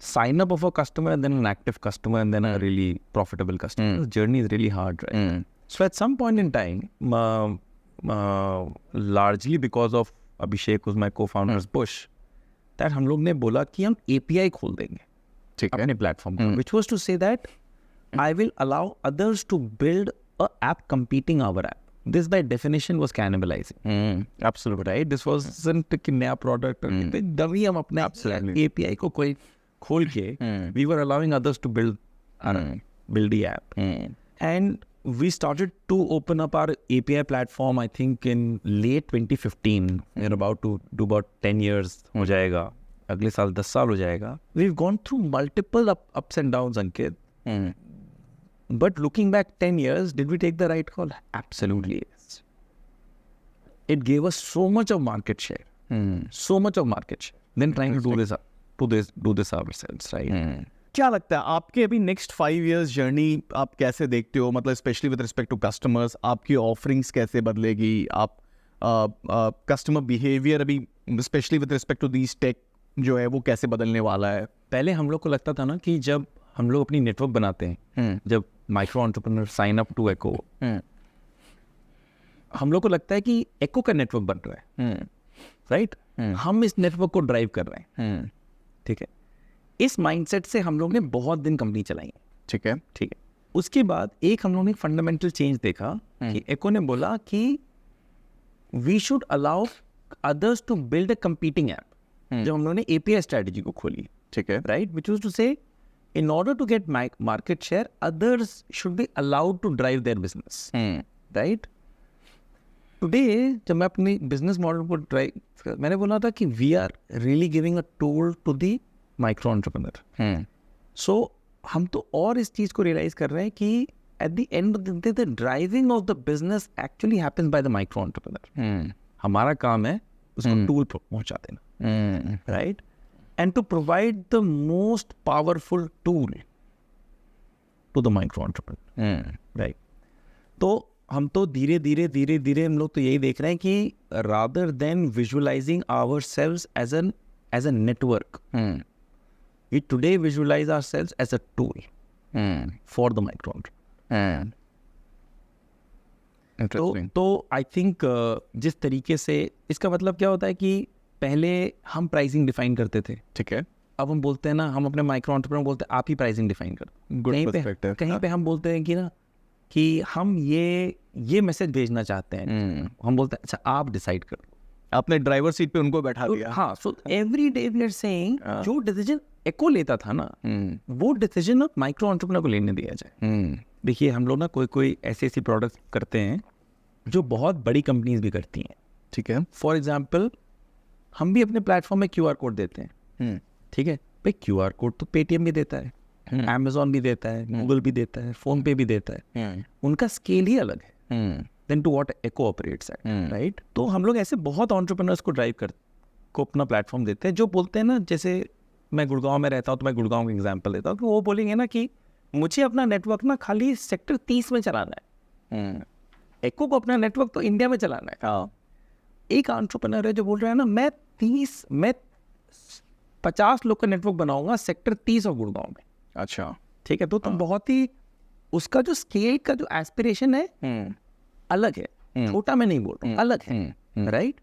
sign up of a customer and then an active customer and then a really profitable customer. The journey is really hard, right? So at some point in time, largely because of Abhishek, who's my co-founder's push, that हम लोग ने बोला कि हम API खोल देंगे अपने platform पर, which was to say that I will allow others to build a app competing our app. This by definition was cannibalizing. Absolutely. Right? This wasn't कि नया प्रोडक्ट, तभी हम अपने API को कोई खोल के we were allowing others to build the app. And we started to open up our API platform, I think in late 2015. We're about to do about 10 years हो जाएगा, अगले साल 10 साल हो जाएगा. We've gone through multiple ups and downs, Ankit. But looking back 10 years, did we take the right call? Absolutely yes. It gave us so much of market share. So much of market share. Then trying to do this ourselves, right? क्या लगता है आपके अभी next 5 years journey आप कैसे देखते हो? मतलब specially with respect to customers, आपकी ऑफरिंग्स कैसे बदलेगी? आप कस्टमर बिहेवियर अभी specially with respect to these tech जो है वो कैसे बदलने वाला है? पहले हम लोग को लगता था ना कि जब हम लोग अपनी नेटवर्क बनाते हैं, जब micro entrepreneur sign up to Eko, हम लोग को लगता है कि एको का नेटवर्क बन रहा है, राइट? हम इस नेटवर्क को ड्राइव कर रहे हैं. ठीक है, इस माइंडसेट से हम लोग ने बहुत दिन कंपनी चलाई है. ठीक है. उसके बाद एक हम लोग ने फंडामेंटल चेंज देखा कि एको ने बोला कि we should allow others to build a competing app. जब हम लोग ने एपीआई स्ट्रेटजी को खोली, ठीक है, राइट, व्हिच वाज टू से in order to get market share, others should be allowed to drive their business. Right? Today, जब मैं अपनी business model को मैंने बोला था कि we are really giving a tool to the micro entrepreneur. So, हम तो और इस चीज़ को realize कर रहे हैं कि at the end of the day, the driving of the business actually happens by the micro entrepreneur. हमारा काम है उसको tool पर पहुँचा देना. Right? And to provide the most powerful tool to the micro entrepreneur. Right? तो हम तो धीरे धीरे हम लोग तो यही देख रहे हैं कि rather than visualizing ourselves as a network, we today visualize ourselves as a tool for the micro entrepreneur. तो I think जिस तरीके से इसका मतलब क्या होता है कि पहले हम प्राइसिंग डिफाइन करते थे, ठीक है, अब हम बोलते हैं ना, हम अपने माइक्रो एंटरप्रेन्योर बोलते हैं आप ही प्राइसिंग डिफाइन कर. कहीं पे हम बोलते हैं कि ना कि हम ये मैसेज भेजना चाहते हैं, हम बोलते हैं अच्छा आप डिसाइड करो. आपने ड्राइवर सीट पे उनको बैठा दिया. हाँ, so every day we are saying जो डिसीजन एको लेता था ना, वो डिसीजन माइक्रो एंटरप्रेन्योर को लेने दिया जाए. देखिए हम लोग ना कोई ऐसी प्रोडक्ट करते हैं जो बहुत बड़ी कंपनीज भी करती हैं. ठीक है, फॉर एग्जाम्पल हम भी अपने प्लेटफॉर्म में क्यूआर कोड देते हैं. ठीक है भाई, क्यूआर कोड तो पेटीएम भी देता है, Amazon भी देता है, गूगल भी देता है, फोन पे भी देता है. उनका स्केल ही अलग है then to what Eko operates at, right? तो हम लोग ऐसे बहुत एंटरप्रेन्योर्स को को अपना प्लेटफॉर्म देते हैं जो बोलते हैं ना, जैसे मैं गुड़गांव में रहता हूँ तो मैं गुड़गांव का एग्जाम्पल देता हूँ कि वो बोलेंगे ना कि मुझे अपना नेटवर्क ना खाली सेक्टर 30 में चलाना है. एको को अपना नेटवर्क तो इंडिया में चलाना है. एक एंटरप्रेन्योर है जो बोल रहा है ना मैं 50 लोग का नेटवर्क बनाऊंगा सेक्टर 30 और गुड़गांव में. अच्छा, ठीक है, तो बहुत ही उसका जो स्केल का जो एस्पिरेशन है अलग है. छोटा मैं नहीं बोल रहा हूँ, अलग है, राइट?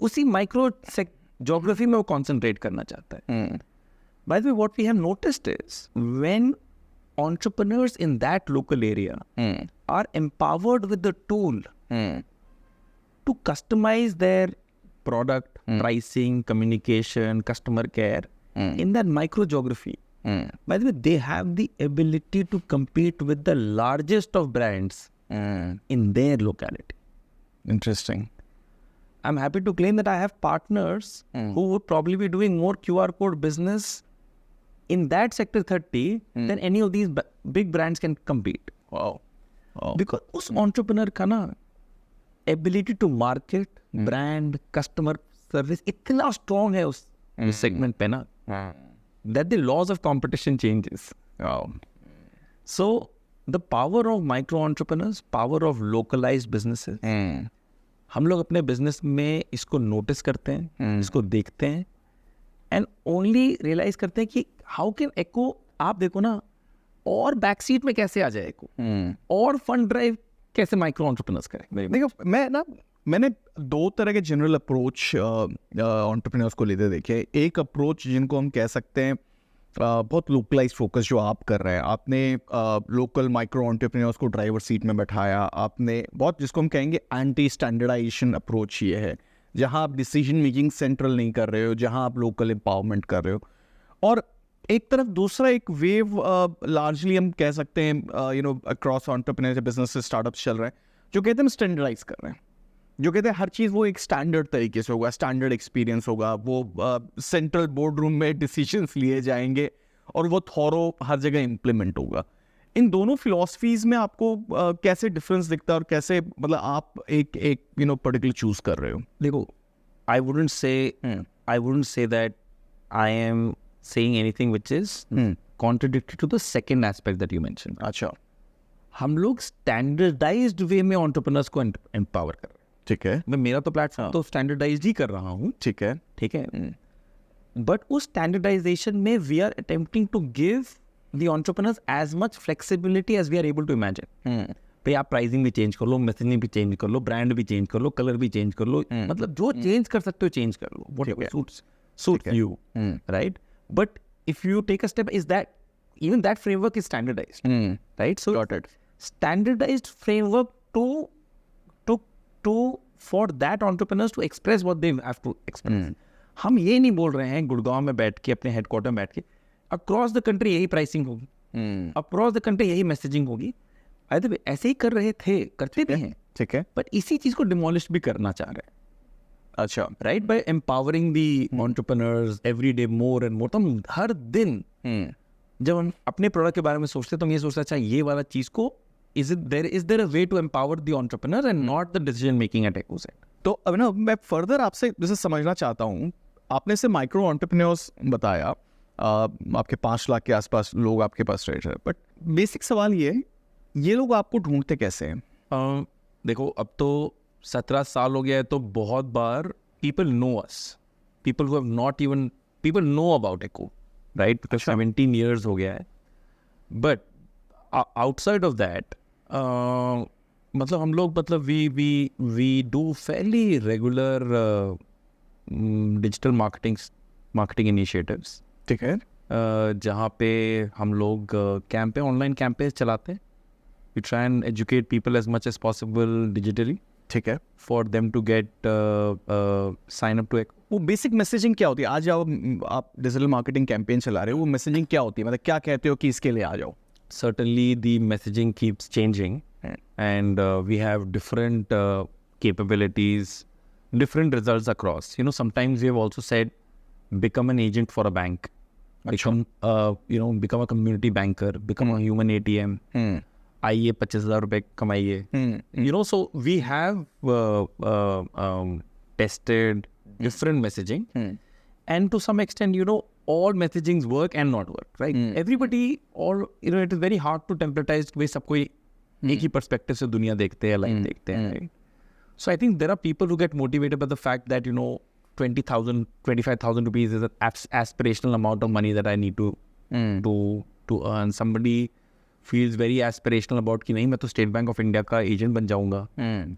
उसी माइक्रो ज्योग्राफी में वो कॉन्सेंट्रेट करना चाहता है. By the way what we have noticed is when entrepreneurs in that local area are empowered with the tool to customize their product, pricing, communication, customer care in that micro geography. By the way, they have the ability to compete with the largest of brands in their locality. Interesting. I'm happy to claim that I have partners who would probably be doing more QR code business in that sector 30 than any of these big brands can compete. Wow. Because उस entrepreneur का ना ability to market, brand, customer service इतना strong है उस segment पे ना that the laws of competition changes. Wow. So the power of micro entrepreneurs, power of localized businesses, हम लोग अपने बिजनेस में इसको नोटिस करते हैं, इसको देखते हैं एंड ओनली रियलाइज करते हैं कि हाउ कैन एको, आप देखो ना, और बैक सीट में कैसे आ जाए एको, और फंड ड्राइव कैसे माइक्रो एंटरप्रेन्योर्स करें. देखो मैंने दो तरह के जनरल अप्रोच एंटरप्रेन्योर्स को लेते देखे. एक अप्रोच जिनको हम कह सकते हैं बहुत लोकलाइज फोकस जो आप कर रहे हैं. आपने लोकल माइक्रो एंटरप्रेन्योर्स को ड्राइवर सीट में बैठाया. आपने बहुत जिसको हम कहेंगे एंटी स्टैंडर्डाइजेशन अप्रोच ये है, जहां आप डिसीजन मेकिंग सेंट्रल नहीं कर रहे हो, जहां आप लोकल एम्पावरमेंट कर रहे हो. और एक तरफ दूसरा एक वेव लार्जली हम कह सकते हैं अक्रॉस एंटरप्रेन्योर बिजनेस स्टार्टअप्स चल रहे हैं जो कहते हैं हम स्टैंडर्डाइज कर रहे हैं, जो कहते हैं हर चीज़ वो एक स्टैंडर्ड तरीके से होगा, स्टैंडर्ड एक्सपीरियंस होगा, वो सेंट्रल बोर्ड रूम में डिसीजंस लिए जाएंगे और वो थॉरो हर जगह इम्प्लीमेंट होगा. इन दोनों फिलॉसफीज में आपको कैसे डिफरेंस दिखता है और कैसे मतलब आप एक पर्टिकुलर चूज कर रहे हो? देखो, I wouldn't say that I am saying anything which is contradictory to the second aspect that you mention. अच्छा, हम लोग स्टैंडर्डाइज्ड वे में एंटरप्रेन्योर्स को एम्पावर कर रहे हैं. ठीक है. मैं मेरा तो प्लेटफॉर्म तो स्टैंडर्डाइज्ड ही कर रहा हूँ. ठीक है. बट उस स्टैंडर्डाइजेशन में we are attempting to give the entrepreneurs as much flexibility as we are able to imagine. भाई आप प्राइसिंग भी चेंज कर लो, मैसेजिंग भी चेंज कर लो, ब्रांड भी चेंज कर लो, कलर भी चेंज कर लो, मतलब जो चेंज कर सकते हो चेंज कर लो, whatever suits you, right? But if you take a step, is that even that framework is standardized, right? So Got it. Standardized framework to for that entrepreneurs to express what they have to express. हम ये नहीं बोल रहे हैं गुड़गांव में बैठ के अपने हेडक्वार्टर में बैठ के अक्रॉस द कंट्री यही प्राइसिंग होगी, अक्रॉस द कंट्री यही मैसेजिंग होगी. ऐसे ही कर रहे थे, करते भी हैं. ठीक है. बट इसी चीज को डिमोलिश भी करना चाह रहे हैं. अच्छा, right, by empowering the entrepreneurs every day more and more. तो हम हर दिन जब हम अपने प्रोडक्ट के बारे में सोचते तो हम ये सोचते अच्छा ये वाला चीज को is there a way to empower the entrepreneur and not the decision making at Ecoset. तो अब ना मैं फर्दर आपसे जैसे समझना चाहता हूँ, आपने से माइक्रो एंटरप्रेन्योर्स बताया, आपके 5 लाख के आसपास लोग आपके पास रह रहे हैं, बट बेसिक सवाल ये लोग आपको ढूंढते कैसे हैं? देखो, अब तो 17 साल हो गया है, तो बहुत बार people know us, people know about Eco, right? Because 17 years हो गया है. But outside of that, मतलब हम लोग we do fairly regular digital marketing initiatives. ठीक है. जहाँ पे हम लोग ऑनलाइन कैंपेन्स चलाते हैं. We try and educate people as much as possible digitally. ठीक है. For them to get sign up to Eco. वो बेसिक मैसेजिंग क्या होती है? आज आप डिजिटल मार्केटिंग कैंपेन चला रहे हो, वो मैसेजिंग क्या होती है? मतलब क्या कहते हो कि इसके लिए आ जाओ? Certainly the messaging keeps changing, and we have different capabilities, different results across. Sometimes we have also said become an agent for a bank, become a community banker, become a human ATM. आइए 25,000 रुपए कमाइए. So we have tested different messaging, and to some extent, all messagings work and not work, right? Everybody, it is very hard to templatize way सबको एक ही perspective से दुनिया देखते हैं, life देखते हैं, right? So I think there are people who get motivated by the fact that 20,000, 25,000 rupees is an aspirational amount of money that I need to earn. Somebody feels very aspirational about कि नहीं मैं तो state bank of India का agent बन जाऊंगा,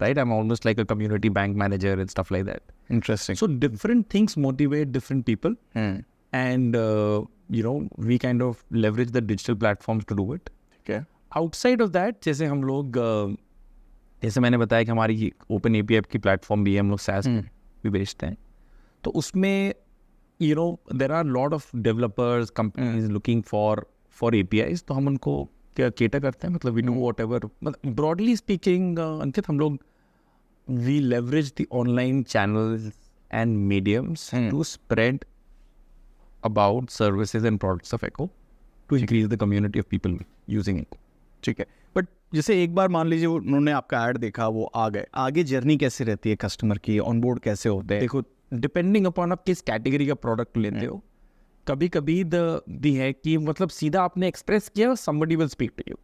right? I'm almost like a community bank manager and stuff like that. Interesting. So different things motivate different people. And we kind of leverage the digital platforms to do it. Okay. Outside of that, जैसे हम लोग जैसे मैंने बताया कि हमारी open API की platform भी है, हम लोग SaaS भी बेचते हैं. तो उसमें there are a lot of developers, companies looking for APIs. तो हम उनको क्या केटर करते हैं, मतलब वी डू वॉट एवर, मतलब ब्रॉडली स्पीकिंग अंकित हम लोग we leverage the online channels and mediums to spread about services and products of Echo to increase the community of people using Echo. ठीक है, बट जैसे एक बार मान लीजिए उन्होंने आपका ऐड देखा, वो आ गए, आगे जर्नी कैसे रहती है कस्टमर की, ऑनबोर्ड कैसे होते हैं? देखो डिपेंडिंग अपॉन आप किस कैटेगरी का प्रोडक्ट लेते हो, कभी कभी दी है कि मतलब सीधा आपने एक्सप्रेस किया, somebody will speak to you,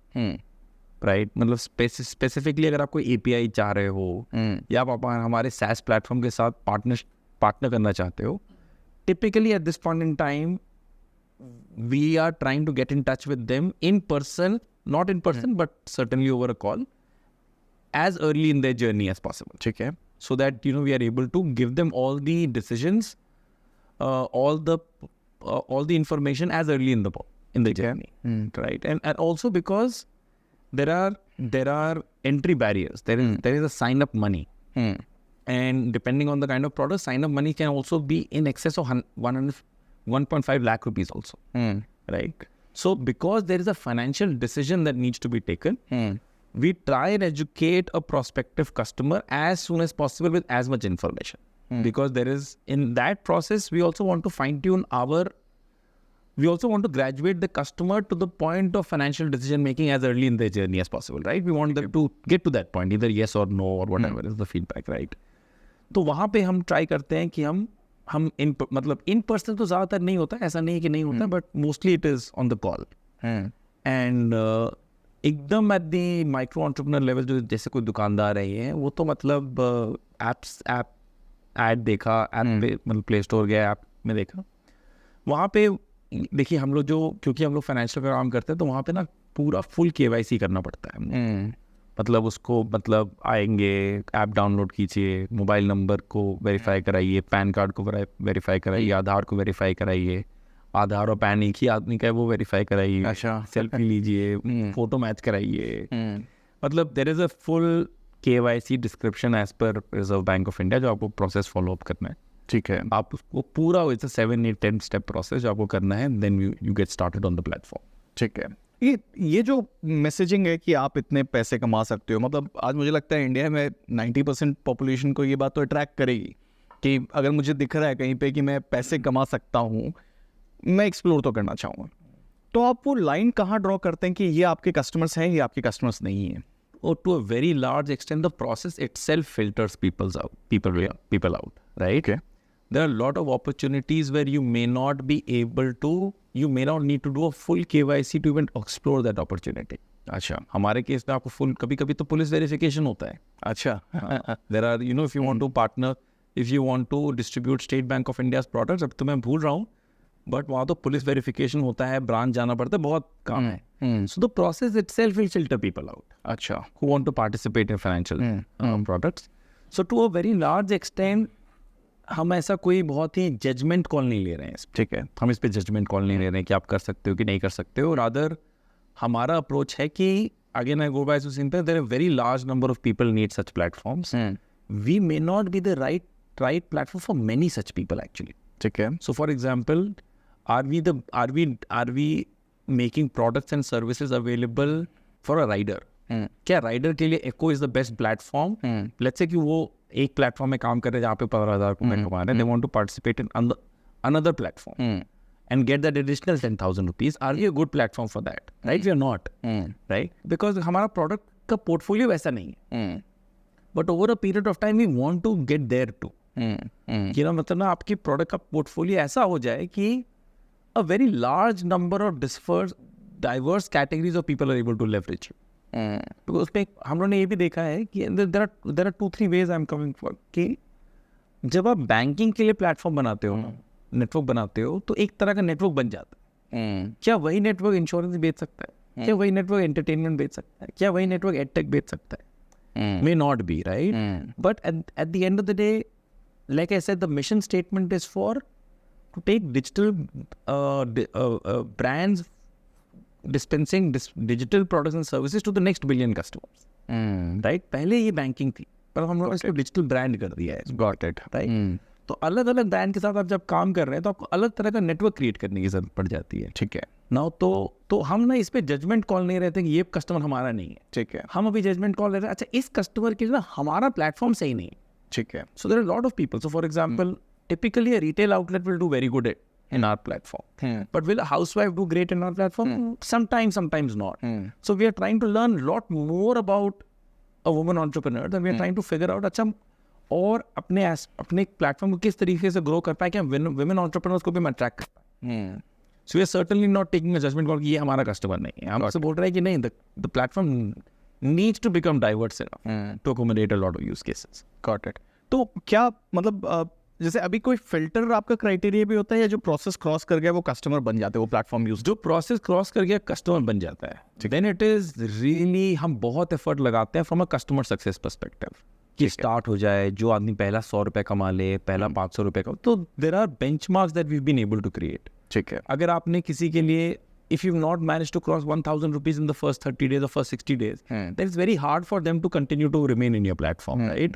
right? मतलब स्पेसिफिकली अगर आप कोई API चाह रहे हो या आप हमारे SaaS प्लेटफॉर्म के साथ पार्टनर करना चाहते हो, typically at this point in time we are trying to get in touch with them in person, not in person but certainly over a call, as early in their journey as possible. ठीक है, so that we are able to give them all the decisions, all the information as early in the journey, right? And also because there are entry barriers, there is a sign up money, and depending on the kind of product, sign up money can also be in excess of 1.5 lakh rupees also, right? So because there is a financial decision that needs to be taken, we try and educate a prospective customer as soon as possible with as much information, because there is, in that process, we also want to fine tune we also want to graduate the customer to the point of financial decision making as early in their journey as possible, right? We want them to get to that point, either yes or no or whatever is the feedback, right? तो वहाँ पे हम try करते हैं कि हम मतलब in person तो ज़्यादातर नहीं होता, ऐसा नहीं कि नहीं होता, but mostly it is on the call. And एकदम at the micro entrepreneur level, जो जैसे कोई दुकानदार रहे हैं, वो तो मतलब ऐप ऐड देखा, ऐप पे मतलब प्ले स्टोर गया, ऐप में देखा, वहाँ पे देखिए हम लोग क्योंकि हम लोग फाइनेंशियल का काम करते हैं, तो वहाँ पे ना पूरा फुल KYC करना पड़ता है. मतलब उसको मतलब आएंगे, ऐप डाउनलोड कीजिए, मोबाइल नंबर को वेरीफाई कराइए, पैन कार्ड को वेरीफाई कराइए, आधार को वेरीफाई कराइए, आधार और पैन एक ही आदमी का है वो वेरीफाई कराइए, अच्छा, सेल्फी लीजिए, फोटो मैच कराइए, मतलब there is a full KYC description as per Reserve Bank of India जो आपको प्रोसेस फॉलो अप करना है. ठीक है, आप उसको पूरा, इट्स अ 7, 8, 10 स्टेप प्रोसेस जो आपको करना है, then you get started on the platform. ठीक है. ये जो मैसेजिंग है कि आप इतने पैसे कमा सकते हो, मतलब आज मुझे लगता है इंडिया में 90% पॉपुलेशन को ये बात तो अट्रैक्ट करेगी कि अगर मुझे दिख रहा है कहीं पे कि मैं पैसे कमा सकता हूँ, मैं एक्सप्लोर तो करना चाहूँगा. तो आप वो लाइन कहाँ ड्रॉ करते हैं कि ये आपके कस्टमर्स हैं, ये आपके कस्टमर्स नहीं हैं? Or to a very large extent, the process itself filters people out, right? Okay. There are a lot of opportunities where you may not need to do a full KYC to even explore that opportunity. अच्छा, हमारे case में आपको full, कभी तो police verification होता है. अच्छा. There are, if you want to partner, if you want to distribute State Bank of India's products, अब तो मैं भूल रहा हूँ, बट वहाँ तो पुलिस वेरिफिकेशन होता है, ब्रांच जाना पड़ता है, बहुत काम है. So the process itself will filter people out. अच्छा, who want to participate in financial products. So to a very large extent, हम ऐसा कोई बहुत ही जजमेंट कॉल नहीं ले रहे हैं. ठीक है, हम इस पे जजमेंट कॉल नहीं ले रहे हैं कि आप कर सकते हो कि नहीं कर सकते हो. रादर हमारा अप्रोच है कि again I go by to simple, there are very large number of people need such platforms. We may not be the right platform for many such people actually. ठीक है. So for example, are we making products and services available for a rider? क्या rider के लिए Echo is the best platform? Let's say कि वो एक platform में काम कर रहे हैं जहाँ पे 15,000 रुपये कमा रहे हैं, they want to participate in another platform and get that additional 10,000 rupees. Are we a good platform for that? Right? We are not. Right? Because हमारा प्रोडक्ट का पोर्टफोलियो वैसा नहीं है. But over a period of time we want to get there too. मतलब ना आपकी product का portfolio ऐसा हो जाए कि a very large number of diverse categories of people are able to leverage you. तो उसमें हम लोगों ने ये भी देखा है कि there are 2-3 ways I'm coming for, कि जब आप बैंकिंग के लिए प्लेटफॉर्म बनाते हो, नेटवर्क बनाते हो, तो एक तरह का नेटवर्क बन जाता है. क्या वही नेटवर्क इंश्योरेंस बेच सकता है? क्या वही नेटवर्क एंटरटेनमेंट बेच सकता है? क्या वही नेटवर्क एडटेक बेच सकता है? May not be, right? But at the end of the day, like I said, the mission statement is to take digital brands dispensing digital products and services to the next billion customers. Right? पहले ये banking थी, पर हम लोग इसको digital brand कर दिया है. Got it. Right? तो अलग अलग ब्रांड के साथ आप जब काम कर रहे हैं तो आपको अलग तरह का नेटवर्क क्रिएट करने की जरूरत पड़ जाती है. ठीक है. नाउ तो हम ना इस पे जजमेंट कॉल नहीं रहते कि ये कस्टमर हमारा नहीं है, ठीक है, हम अभी जजमेंट कॉल ले रहे हैं अच्छा इस कस्टमर के लिए ना हमारा प्लेटफॉर्म सही नहीं है. ठीक है. So there are a lot of people. So for example, typically a retail outlet will do very good in our platform. But will a housewife do great in our platform? Sometimes not. So we are trying to learn a lot more about a woman entrepreneur. Then we are trying to figure out अच्छा और अपने platform को किस तरीके से grow कर पाए कि हम women entrepreneurs को भी हम अट्रैक्ट कर पाए. So we are certainly not taking a judgment call कि ये हमारा कस्टमर नहीं है. हम उससे बोल रहे हैं कि नहीं, the platform needs to become diverse enough to accommodate a lot of use cases. Got it. तो क्या मतलब जैसे अभी कोई फिल्टर आपका क्राइटेरिया भी होता है या जो प्रोसेस क्रॉस कर गया वो कस्टमर बन जाते हैं, वो प्लेटफॉर्म यूज? जो प्रोसेस क्रॉस कर गया कस्टमर बन जाता है, देन इट इज रियली हम बहुत एफर्ट लगाते हैं from a customer success perspective कि स्टार्ट हो जाए, जो आदमी पहला 100 रुपये कमा ले, पहला 500 रुपये का. तो there are benchmarks that we been able to create. ठीक है. अगर आपने किसी के लिए if you've not managed to cross 1,000 rupees in the first 30 days or first 60 days, then it's very hard for them to continue to remain in your platform, right?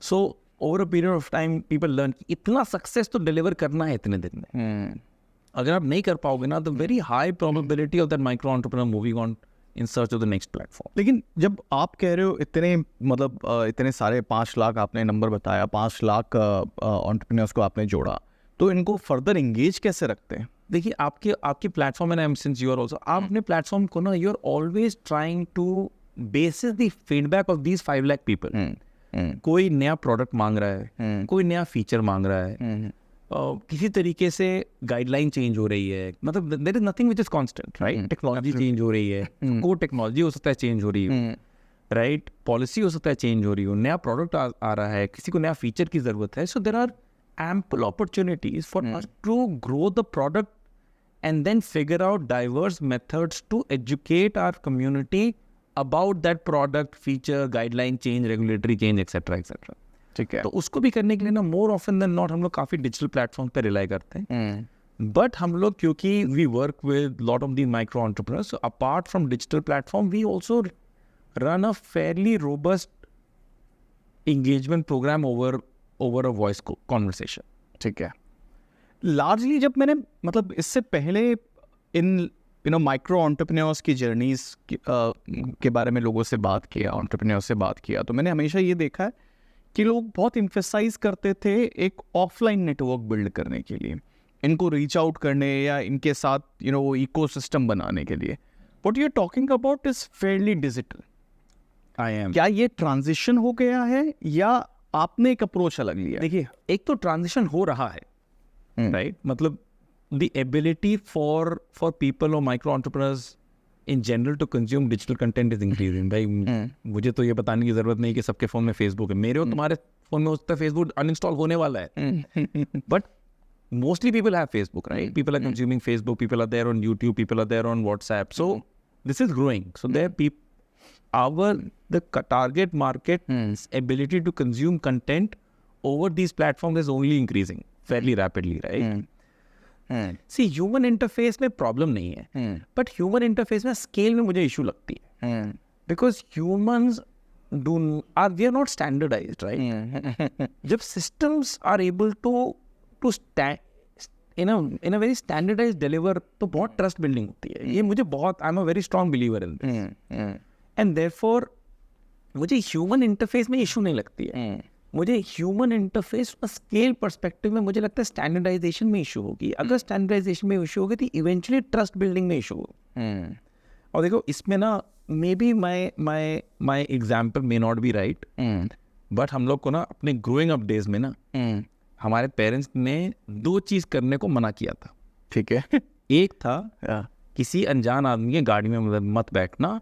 So over a period of time, people learn कि इतना success तो deliver करना है इतने दिन में. अगर आप नहीं कर पाओगे ना, the very high probability of that micro entrepreneur moving on in search of the next platform. लेकिन जब आप कह रहे हो इतने मतलब इतने सारे 5 लाख आपने नंबर बताया, 5 लाख एंटरप्रेन्योर्स को आपने जोड़ा, तो इनको फर्दर एंगेज कैसे रखते हैं? देखिए आपके platform and since you are also, आप अपने प्लेटफॉर्म को ना you are always trying to basis the feedback of these 5 lakh people. कोई नया प्रोडक्ट मांग रहा है, कोई नया फीचर मांग रहा है, किसी तरीके से गाइडलाइन चेंज हो रही है, मतलब there is nothing which is constant, right? Technology change हो रही है, कोर टेक्नोलॉजी हो सकता है चेंज हो रही है, राइट? पॉलिसी हो सकता है चेंज हो रही हो, नया प्रोडक्ट आ रहा है, किसी को नया फीचर की जरूरत है. So there are ample opportunities for us to grow the product and then figure out diverse methods to educate our community about that product, feature, guideline change, regulatory change, etc. etc. ठीक है. तो उसको भी करने के लिए ना more often than not हम लोग काफ़ी डिजिटल प्लेटफॉर्म पे रिलाई करते हैं. बट हम लोग क्योंकि we work with lot of these micro entrepreneurs, so apart from digital platform, we also run a fairly robust engagement program over a voice conversation. ठीक है. लार्जली जब मैंने मतलब इससे पहले इन माइक्रो एंटरप्रेन्योर्स की जर्नीज के बारे में लोगों से बात किया, एंटरप्रेन्योर्स से बात किया, तो मैंने हमेशा ये देखा है कि लोग बहुत इम्फेसाइज करते थे एक ऑफलाइन नेटवर्क बिल्ड करने के लिए, इनको रीच आउट करने या इनके साथ वो इकोसिस्टम बनाने के लिए. What you are talking about is fairly digital. I am. क्या ये ट्रांजिशन हो गया है या आपने एक अप्रोच अलग लिया? देखिए, एक तो ट्रांजिशन हो रहा है, राइट? मतलब द एबिलिटी फॉर पीपल और micro entrepreneurs in general to consume digital content is increasing. भाई मुझे तो ये बताने की जरूरत नहीं कि सबके फोन में फेसबुक है. मेरे और तुम्हारे फोन में हो सकता है फेसबुक अनइंस्टॉल होने वाला है, but mostly people have Facebook, right? People are consuming Facebook, people are there on YouTube, people are there on WhatsApp. So this is growing. So the target market's ability to consume content over these platforms is only increasing fairly rapidly, right? See, human interface में problem नहीं है, but human interface में scale में मुझे issue लगती है, because humans we are not standardized, right? जब systems are able to stand in a very standardized deliver, तो बहुत trust building होती है. ये मुझे बहुत I'm a very strong believer in this. And therefore मुझे ह्यूमन इंटरफेस में इशू नहीं लगती है. मुझे ह्यूमन इंटरफेस स्केल पर्सपेक्टिव में मुझे लगता है स्टैंडर्डाइजेशन में इशू होगी. अगर स्टैंडर्डाइजेशन में इशू होगी तो इवेंचुअली ट्रस्ट बिल्डिंग में इशू होगी. और देखो इसमें ना may be my example may not B right, but हम लोग को ना अपने ग्रोइंग अप डेज में ना हमारे पेरेंट्स ने 2 चीज़ करने को मना किया था. ठीक है. एक था किसी अनजान आदमी के गाड़ी में मत बैठना,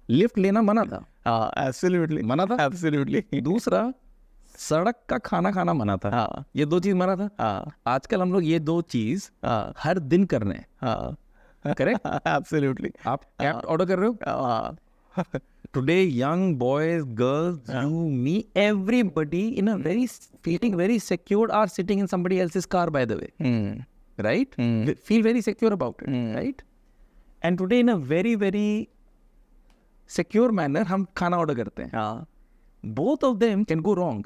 लिफ्ट लेना मना था. एब्सोल्युटली मना था. एब्सोल्युटली. दूसरा सड़क का खाना खाना मना था. ये 2 चीज मना था. आजकल हम लोग ये 2 चीज हर दिन कर रहे हैं. करेक्ट. एब्सोल्युटली. आप कैब ऑर्डर कर रहे हो today, young boys, girls, you, me, everybody in a very feeling very secured are sitting in somebody else's car, by the way, right? Feel very secure about it, right? And today in a very very secure manner हम खाना order करते हैं. Both of them can go wrong,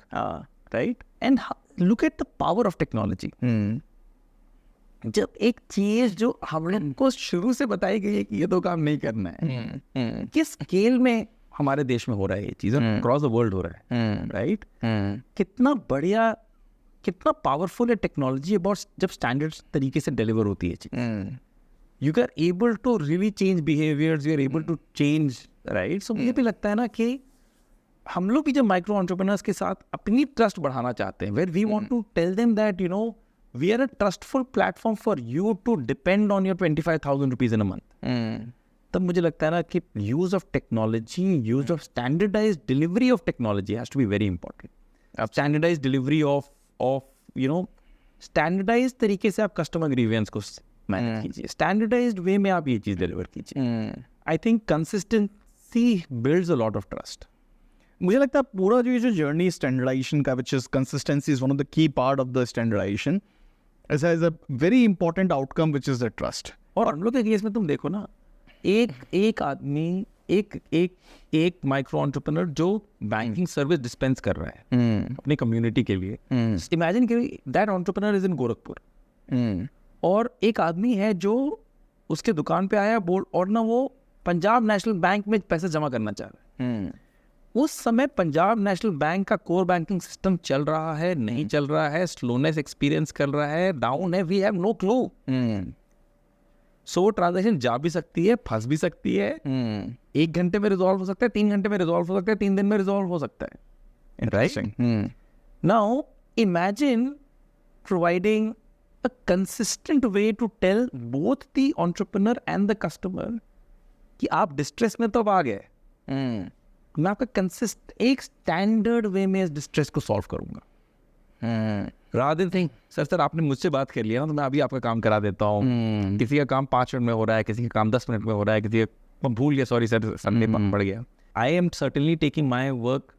right? And look at the power of technology. जब एक चीज जो हम लोग को शुरू से बताई गई है कि ये तो काम नहीं करना है, किस स्केल में हमारे देश में हो रहा है ये चीज, अक्रॉस द वर्ल्ड हो रहा है, राइट? कितना बढ़िया, कितना पावरफुल है टेक्नोलॉजी अबाउट जब स्टैंडर्ड तरीके से डिलीवर होती है चीज. You are able to really change behaviours, you are able to change, right? So मुझे भी लगता है ना कि हम लोग भी जब माइक्रो एंटरप्रेन्योर्स के साथ अपनी ट्रस्ट बढ़ाना चाहते हैं, where we want to tell them that you know we are a trustful platform for you to depend on your 25,000 rupees in a month, तब मुझे लगता है ना कि use of technology, use of standardised delivery of technology has to be very important. अब standardised delivery of you know standardised तरीके से आप कस्टमर ग्रीवियंस को मैनेज कीजिए, स्टैंडर्डाइज्ड वे में आप ये चीज डिलीवर कीजिए. I think consistency builds a lot of trust. मुझे लगता है पूरा जो ये जो जर्नी स्टैंडर्डाइजेशन का, which is consistency is one of the key part of the standardisation, is a very important outcome which is the trust. और हम लोग के केस में तुम देखो ना, एक आदमी, एक माइक्रो एंटरप्रेन्योर जो बैंकिंग सर्विस डिस्पेंस कर रहा है अपनी कम्युनिटी के लिए, इमेजिन करिए that entrepreneur is in Gorakhpur, और एक आदमी है जो उसके दुकान पे आया बोल और ना वो पंजाब नेशनल बैंक में पैसा जमा करना चाह रहा है. उस समय पंजाब नेशनल बैंक का कोर बैंकिंग सिस्टम चल रहा है, नहीं चल रहा है, स्लोनेस एक्सपीरियंस कर रहा है, डाउन है, we have no clue. So transaction जा भी सकती है, फंस भी सकती है, 1 घंटे में रिजॉल्व हो सकता है, 3 घंटे में रिजॉल्व हो सकता है, 3 दिन में रिजॉल्व हो सकता है, right? Now imagine providing a consistent way to tell both the entrepreneur and the customer कि आप डिस्ट्रेस में तो अब आ गए, मैं आपका एक स्टैंडर्ड वे में इस डिस्ट्रेस को सॉल्व करूंगा. रादर थिंक सर आपने मुझसे बात कर लिया ना तो मैं अभी आपका काम करा देता हूँ. किसी का काम 5 मिनट में हो रहा है, किसी का काम 10 मिनट में हो रहा है, किसी का भूल गया, सॉरी सर संडे पड़ गया. I am certainly taking my work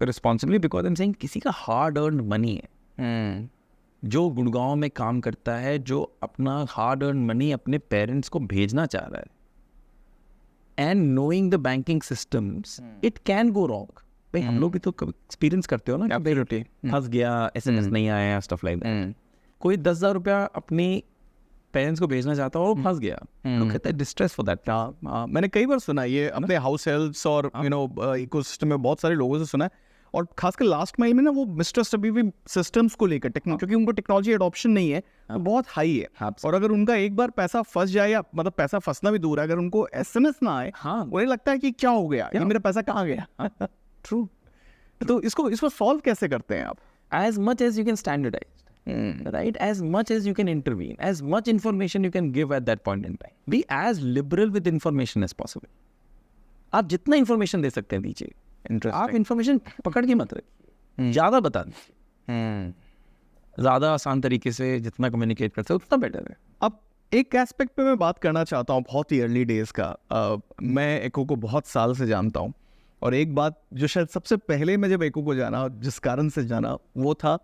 responsibly because I am saying किसी का हार्ड अर्न मनी है जो गुड़गांव में काम करता है, जो अपना हार्ड अर्न मनी अपने पेरेंट्स को भेजना चाह रहा है, and knowing the banking systems it can go wrong. भाई हम लोग भी तो एक्सपीरियंस करते हो ना, फंस गया, SMS नहीं आया, स्टफ लाइक दैट. कोई 10,000 रुपया अपनी पेरेंट्स को भेजना चाहता हो, फंस गया, लोग कहते हैं डिस्ट्रेस फॉर दैट. मैंने कई बार सुना ये अपने हाउस हेल्प्स और यू नो इकोसिस्टम में बहुत सारे लोगों से सुना है, और खासकर लास्ट माइल में ना वो मिस्ट्रस्ट अभी भी सिस्टम्स को लेकर क्योंकि उनको टेक्नोलॉजी एडॉप्शन नहीं है, तो बहुत हाई है. और अगर उनका एक बार पैसा फंस जाए, या मतलब पैसा फंसना भी दूर है, अगर उनको SMS ना आए, उन्हें लगता है कि क्या हो गया, ये मेरा पैसा कहाँ गया. ट्रू. तो इसको सॉल्व कैसे करते हैं आप? As much as you can standardize, right? As much as you can intervene, as much information you can give at that point in time. Be as liberal with information as possible. आप जितना information दे सकते हैं दीजिए. आप information पकड़ के मत रखिए, ज़्यादा बता दीजिए. ज़्यादा आसान तरीके से जितना कम्युनिकेट करते हैं उतना बेटर है. अब एक एस्पेक्ट पे मैं बात करना चाहता हूँ बहुत ही अर्ली डेज का. मैं एको को बहुत साल से जानता हूँ, और एक बात जो शायद सबसे पहले मैं जब एको को जाना, जिस कारण से जाना, वो था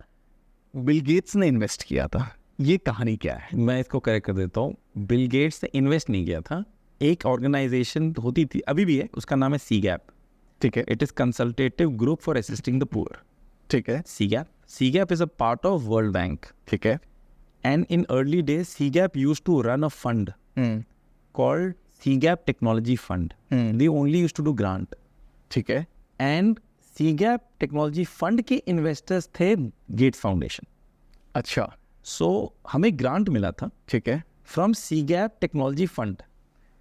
बिल गेट्स ने इन्वेस्ट किया था. ये कहानी क्या है? मैं इसको करेक्ट कर देता हूँ. बिल गेट्स ने इन्वेस्ट नहीं किया था. एक ऑर्गेनाइजेशन होती थी, अभी भी है, उसका नाम है CGAP. ठीक है. It is consultative group for assisting the poor. ठीक है. CGAP is a part of World Bank. ठीक है. And in early days, CGAP used to run a fund called CGAP Technology Fund. They only used to do grant. ठीक है. And CGAP Technology Fund के investors थे gets foundation. अच्छा. So हमें grant मिला था. ठीक है. From CGAP Technology Fund.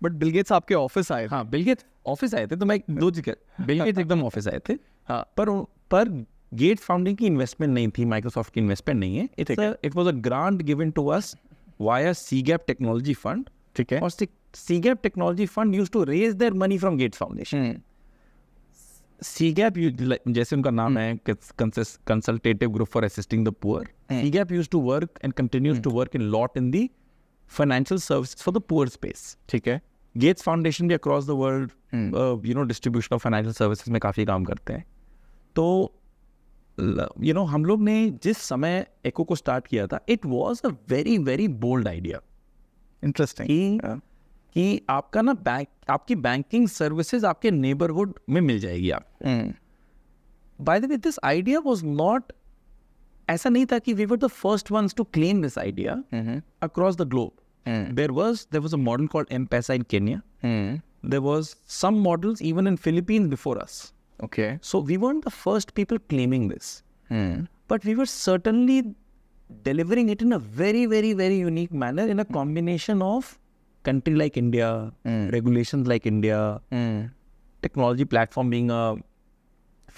But Bill Gates आपके ऑफिस आए? हाँ, बिल गेट्स ऑफिस आए थे. तो मैं दो जगह बिल गेट्स एकदम ऑफिस आए थे. हाँ. पर गेट्स फाउंडिंग की इन्वेस्टमेंट नहीं थी, माइक्रोसॉफ्ट की इन्वेस्टमेंट नहीं है. It was a grant given to us via CGAP technology fund. ठीक है. और CGAP technology fund used to raise their money from Gates Foundation. CGAP जैसे उनका नाम है, consultative group for assisting the poor. CGAP used to work and continues to work in lot in the financial services for the poor space. ठीक है. Gates Foundation भी across the world distribution of financial services में काफ़ी काम करते हैं. तो हम लोग ने जिस समय एको को स्टार्ट किया था, it was a very very bold idea. Interesting. कि आपका ना आपकी बैंकिंग सर्विसेज आपके नेबरहुड में मिल जाएगी. आप bye the way, this idea was not ऐसा नहीं था कि we were the first ones to claim this idea across the globe. There was a model called M-Pesa in Kenya. There was some models even in Philippines before us. Okay. So we weren't the first people claiming this, but we were certainly delivering it in a very, very, very unique manner in a combination of country like India, regulations like India, technology platform being a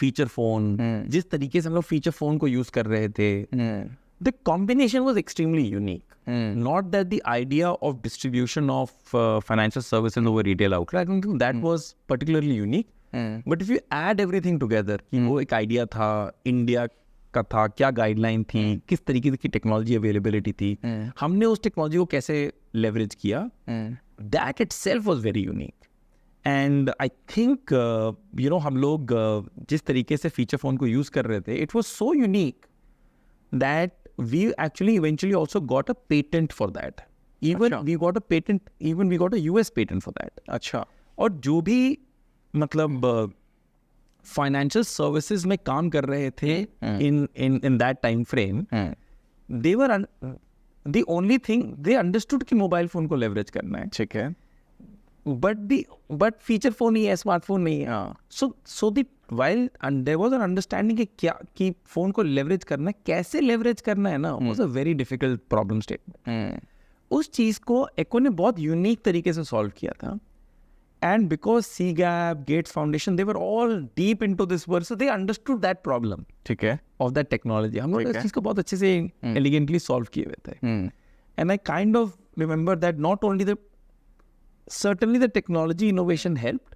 feature phone. जिस तरीके से हम लोग feature phone को use कर रहे थे, the combination was extremely unique. Not that the idea of distribution of financial services over retail outlet, I don't think that was particularly unique. But if you add everything together, कि वो एक idea था, India का था, क्या guideline थी, किस तरीके की technology availability थी, हमने उस technology को कैसे leverage किया, that itself was very unique. And I think, हम लोग जिस तरीके से feature phone को use कर रहे थे, it was so unique that we actually eventually also got a patent for that. Even we got a patent, even we got a US patent for that. अच्छा. और जो भी मतलब फाइनेंशियल सर्विसेज में काम कर रहे थे in that time frame, they were the only thing they understood कि मोबाइल फोन को लेवरेज करना है. ठीक है. but फीचर फोन ही है, स्मार्टफोन नहीं है. so the while and there was an understanding कि क्या कि फोन को लेवरेज करना है, कैसे लेवरेज करना है ना, was a very difficult problem statement. उस चीज को एको ने बहुत यूनिक तरीके से सॉल्व किया था. And because CGAP, Gates Foundation, they were all deep into this work, so they understood that problem. ठीक है. Of that technology. हम लोग इस चीज को बहुत अच्छे से elegantly solve किए हुए थे. And I kind of remember that not only certainly the technology innovation helped,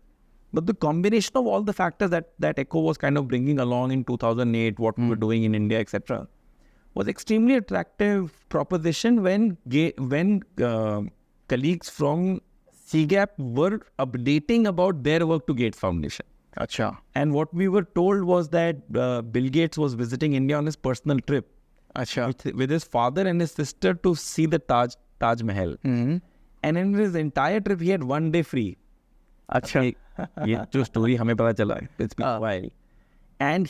but the combination of all the factors that Echo was kind of bringing along in 2008, what we were doing in India, etc., was extremely attractive proposition when colleagues from CGAP were updating about their work to Gates Foundation. अच्छा. And what we were told was that Bill Gates was visiting India on his personal trip. अच्छा. With his father and his sister to see the Taj Mahal. And in his entire trip, he had 1 day free. अच्छा. ये जो story हमें पता चला है, it's been a while. And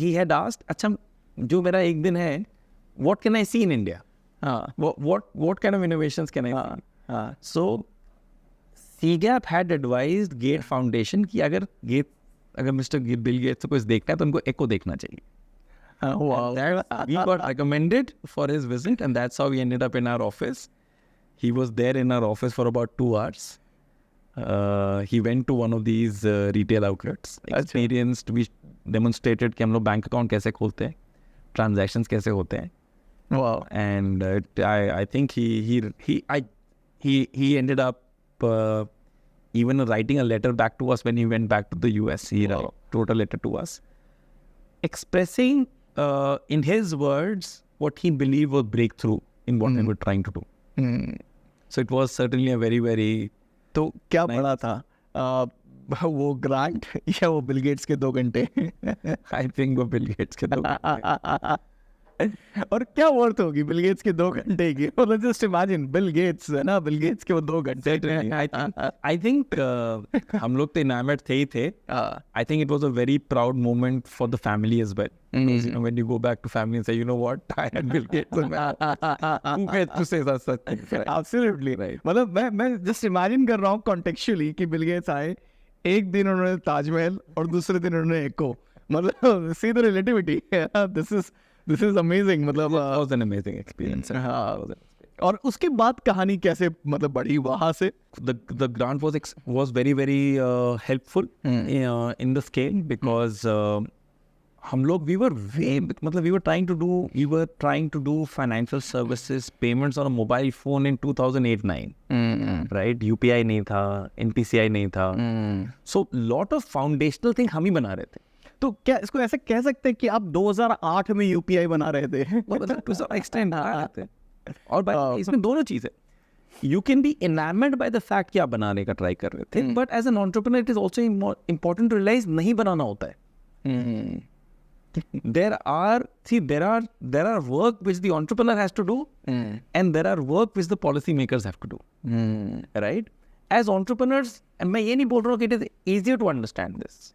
he had asked, अच्छा जो मेरा एक दिन है, what can I see in India? What kind of innovations can I see? So CGAP had advised Gates Foundation कि अगर मिस्टर बिल गेट्स को कुछ देखना है तो उनको एको देखना चाहिए. Wow. We got recommended for his visit, and that's how we ended up in our office. He was there in our office for about 2 hours. He went to one of these retail outlets, experienced, we demonstrated कि हम लोग bank account कैसे खोलते हैं, transactions कैसे होते हैं. Wow. And I think he ended up even writing a letter back to us when he went back to the US. He wrote a letter to us expressing in his words what he believed was breakthrough in what we were trying to do. So it was certainly a very, very तो क्या बड़ा था वो grant या वो Bill Gates के 2 घंटे? I think वो बिल गेट्स के 2 घंटे. और क्या वर्थ होगी बिल गेट्स के 2 घंटे की? मतलब जस्ट इमेजिन बिल गेट्स है ना, बिल गेट्स के वो 2 घंटे. I think हम लोग तो enamored थे ही थे. I think it was a very proud moment for the family as well. Because, when you go back to family and say, you know what, I had Bill Gates. Who gets to say such things? Right? Absolutely. Right. मतलब मैं just imagine कर रहा हूँ contextually कि Bill Gates आए, एक दिन उन्होंने ताजमहल और दूसरे दिन उन्होंने एको. मतलब see the relativity. This is amazing. मतलब That was an amazing experience. और उसके बाद कहानी कैसे मतलब बढ़ी वहाँ से? The grant was very, very helpful in the scale because हम लोग we were trying to do financial services payments on a mobile phone in 2008-9. Right? UPI नहीं था, NPCI नहीं था. So lot of foundational thing हम ही बना रहे थे. तो क्या इसको ऐसे कह सकते हैं कि आप 2008 में यूपीआई बना रहे थे? to some extent और इसमें दोनों चीज़ है. You can be enamored by the fact कि आप बनाने का ट्राई कर रहे थे, but as an entrepreneur it is also important to realize नहीं बनाना होता है. There are work which the entrepreneur has to do, and there are work which the policy makers have to do. Right? As entrepreneurs, and मैं ये नहीं बोल रहा हूँ कि it is easier to understand this.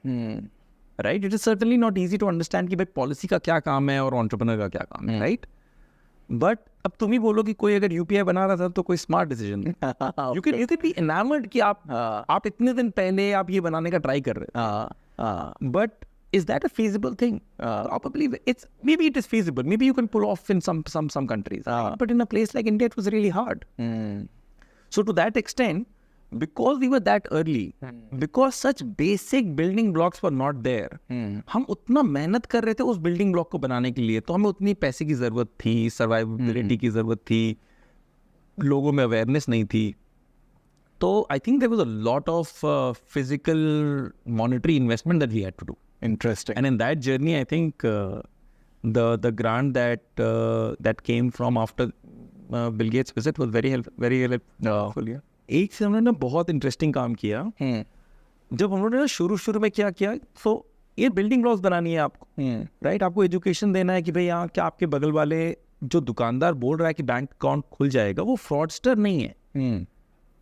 Right. It is certainly not easy to understand कि भाई policy का क्या काम है और एंटरप्रेन्योर का क्या काम है, राइट. बट अब तुम ही बोलो कि कोई अगर यूपीआई बना रहा था तो कोई smart decision. You can be enamoured कि आप इतने दिन पहले आप ये बनाने का ट्राई कर रहे थे. But is that a feasible thing? Probably maybe it is feasible. Maybe you can pull off in some countries. But in a place like India, it was really hard. So to that extent, because we were that early, because such basic building blocks were not there, हम उतना मेहनत कर रहे थे उस building block को बनाने के लिए, तो हमें उतनी पैसे की ज़रूरत थी, survivability की ज़रूरत थी, लोगों में awareness नहीं थी. तो I think there was a lot of physical monetary investment that we had to do. Interesting. And in that journey, I think the grant that came from after Bill Gates' visit was very helpful. Yeah. एक से हमने ना बहुत interesting काम किया. जब हम लोगों ने ना शुरू में क्या किया, तो ये बिल्डिंग ब्लॉक्स बनानी है आपको, राइट. आपको एजुकेशन देना है कि भाई यहाँ क्या आपके बगल वाले जो दुकानदार बोल रहा है कि बैंक अकाउंट खुल जाएगा, वो फ्रॉडस्टर नहीं है.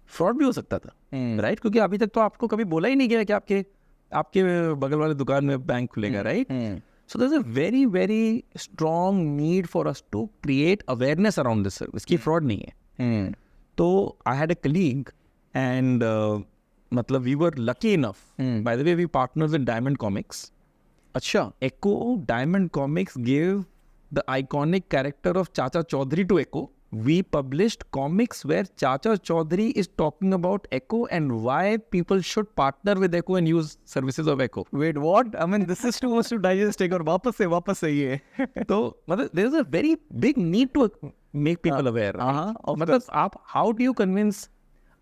फ्रॉड भी हो सकता था, राइट. क्योंकि अभी तक तो आपको कभी बोला ही नहीं गया कि आपके बगल वाले दुकान में बैंक खुलेगा, right. So there is a very very strong need for us to create awareness around this service कि फ्रॉड नहीं है. तो I had a colleague and मतलब we were lucky enough, by the way we partners with diamond comics. अच्छा. Echo Diamond Comics gave the iconic character of Chacha Chaudhary to Echo. We published comics where Chacha Chaudhary is talking about Echo and why people should partner with Echo and use services of Echo. Wait, what? I mean, this is too much to digest. एक और वापस से ये. तो मतलब there is a very big need to make people aware. मतलब आप how do you convince?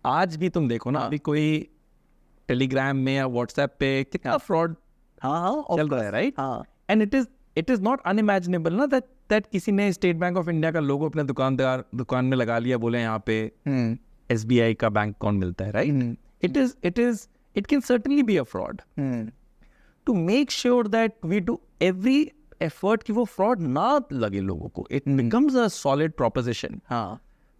आज भी तुम देखो ना, अभी कोई टेलीग्राम में या व्हाट्सएप पे कितना फ्रॉड चल रहा है, right. And it is not unimaginable ना दैट किसी ने स्टेट बैंक ऑफ इंडिया का लोगो अपने दुकान में लगा लिया, बोले यहाँ पे SBI का बैंक अकाउंट मिलता है, right. It can certainly be a fraud. To make sure that we do every effort कि वो फ्रॉड ना लगे लोगों को, it becomes a solid proposition.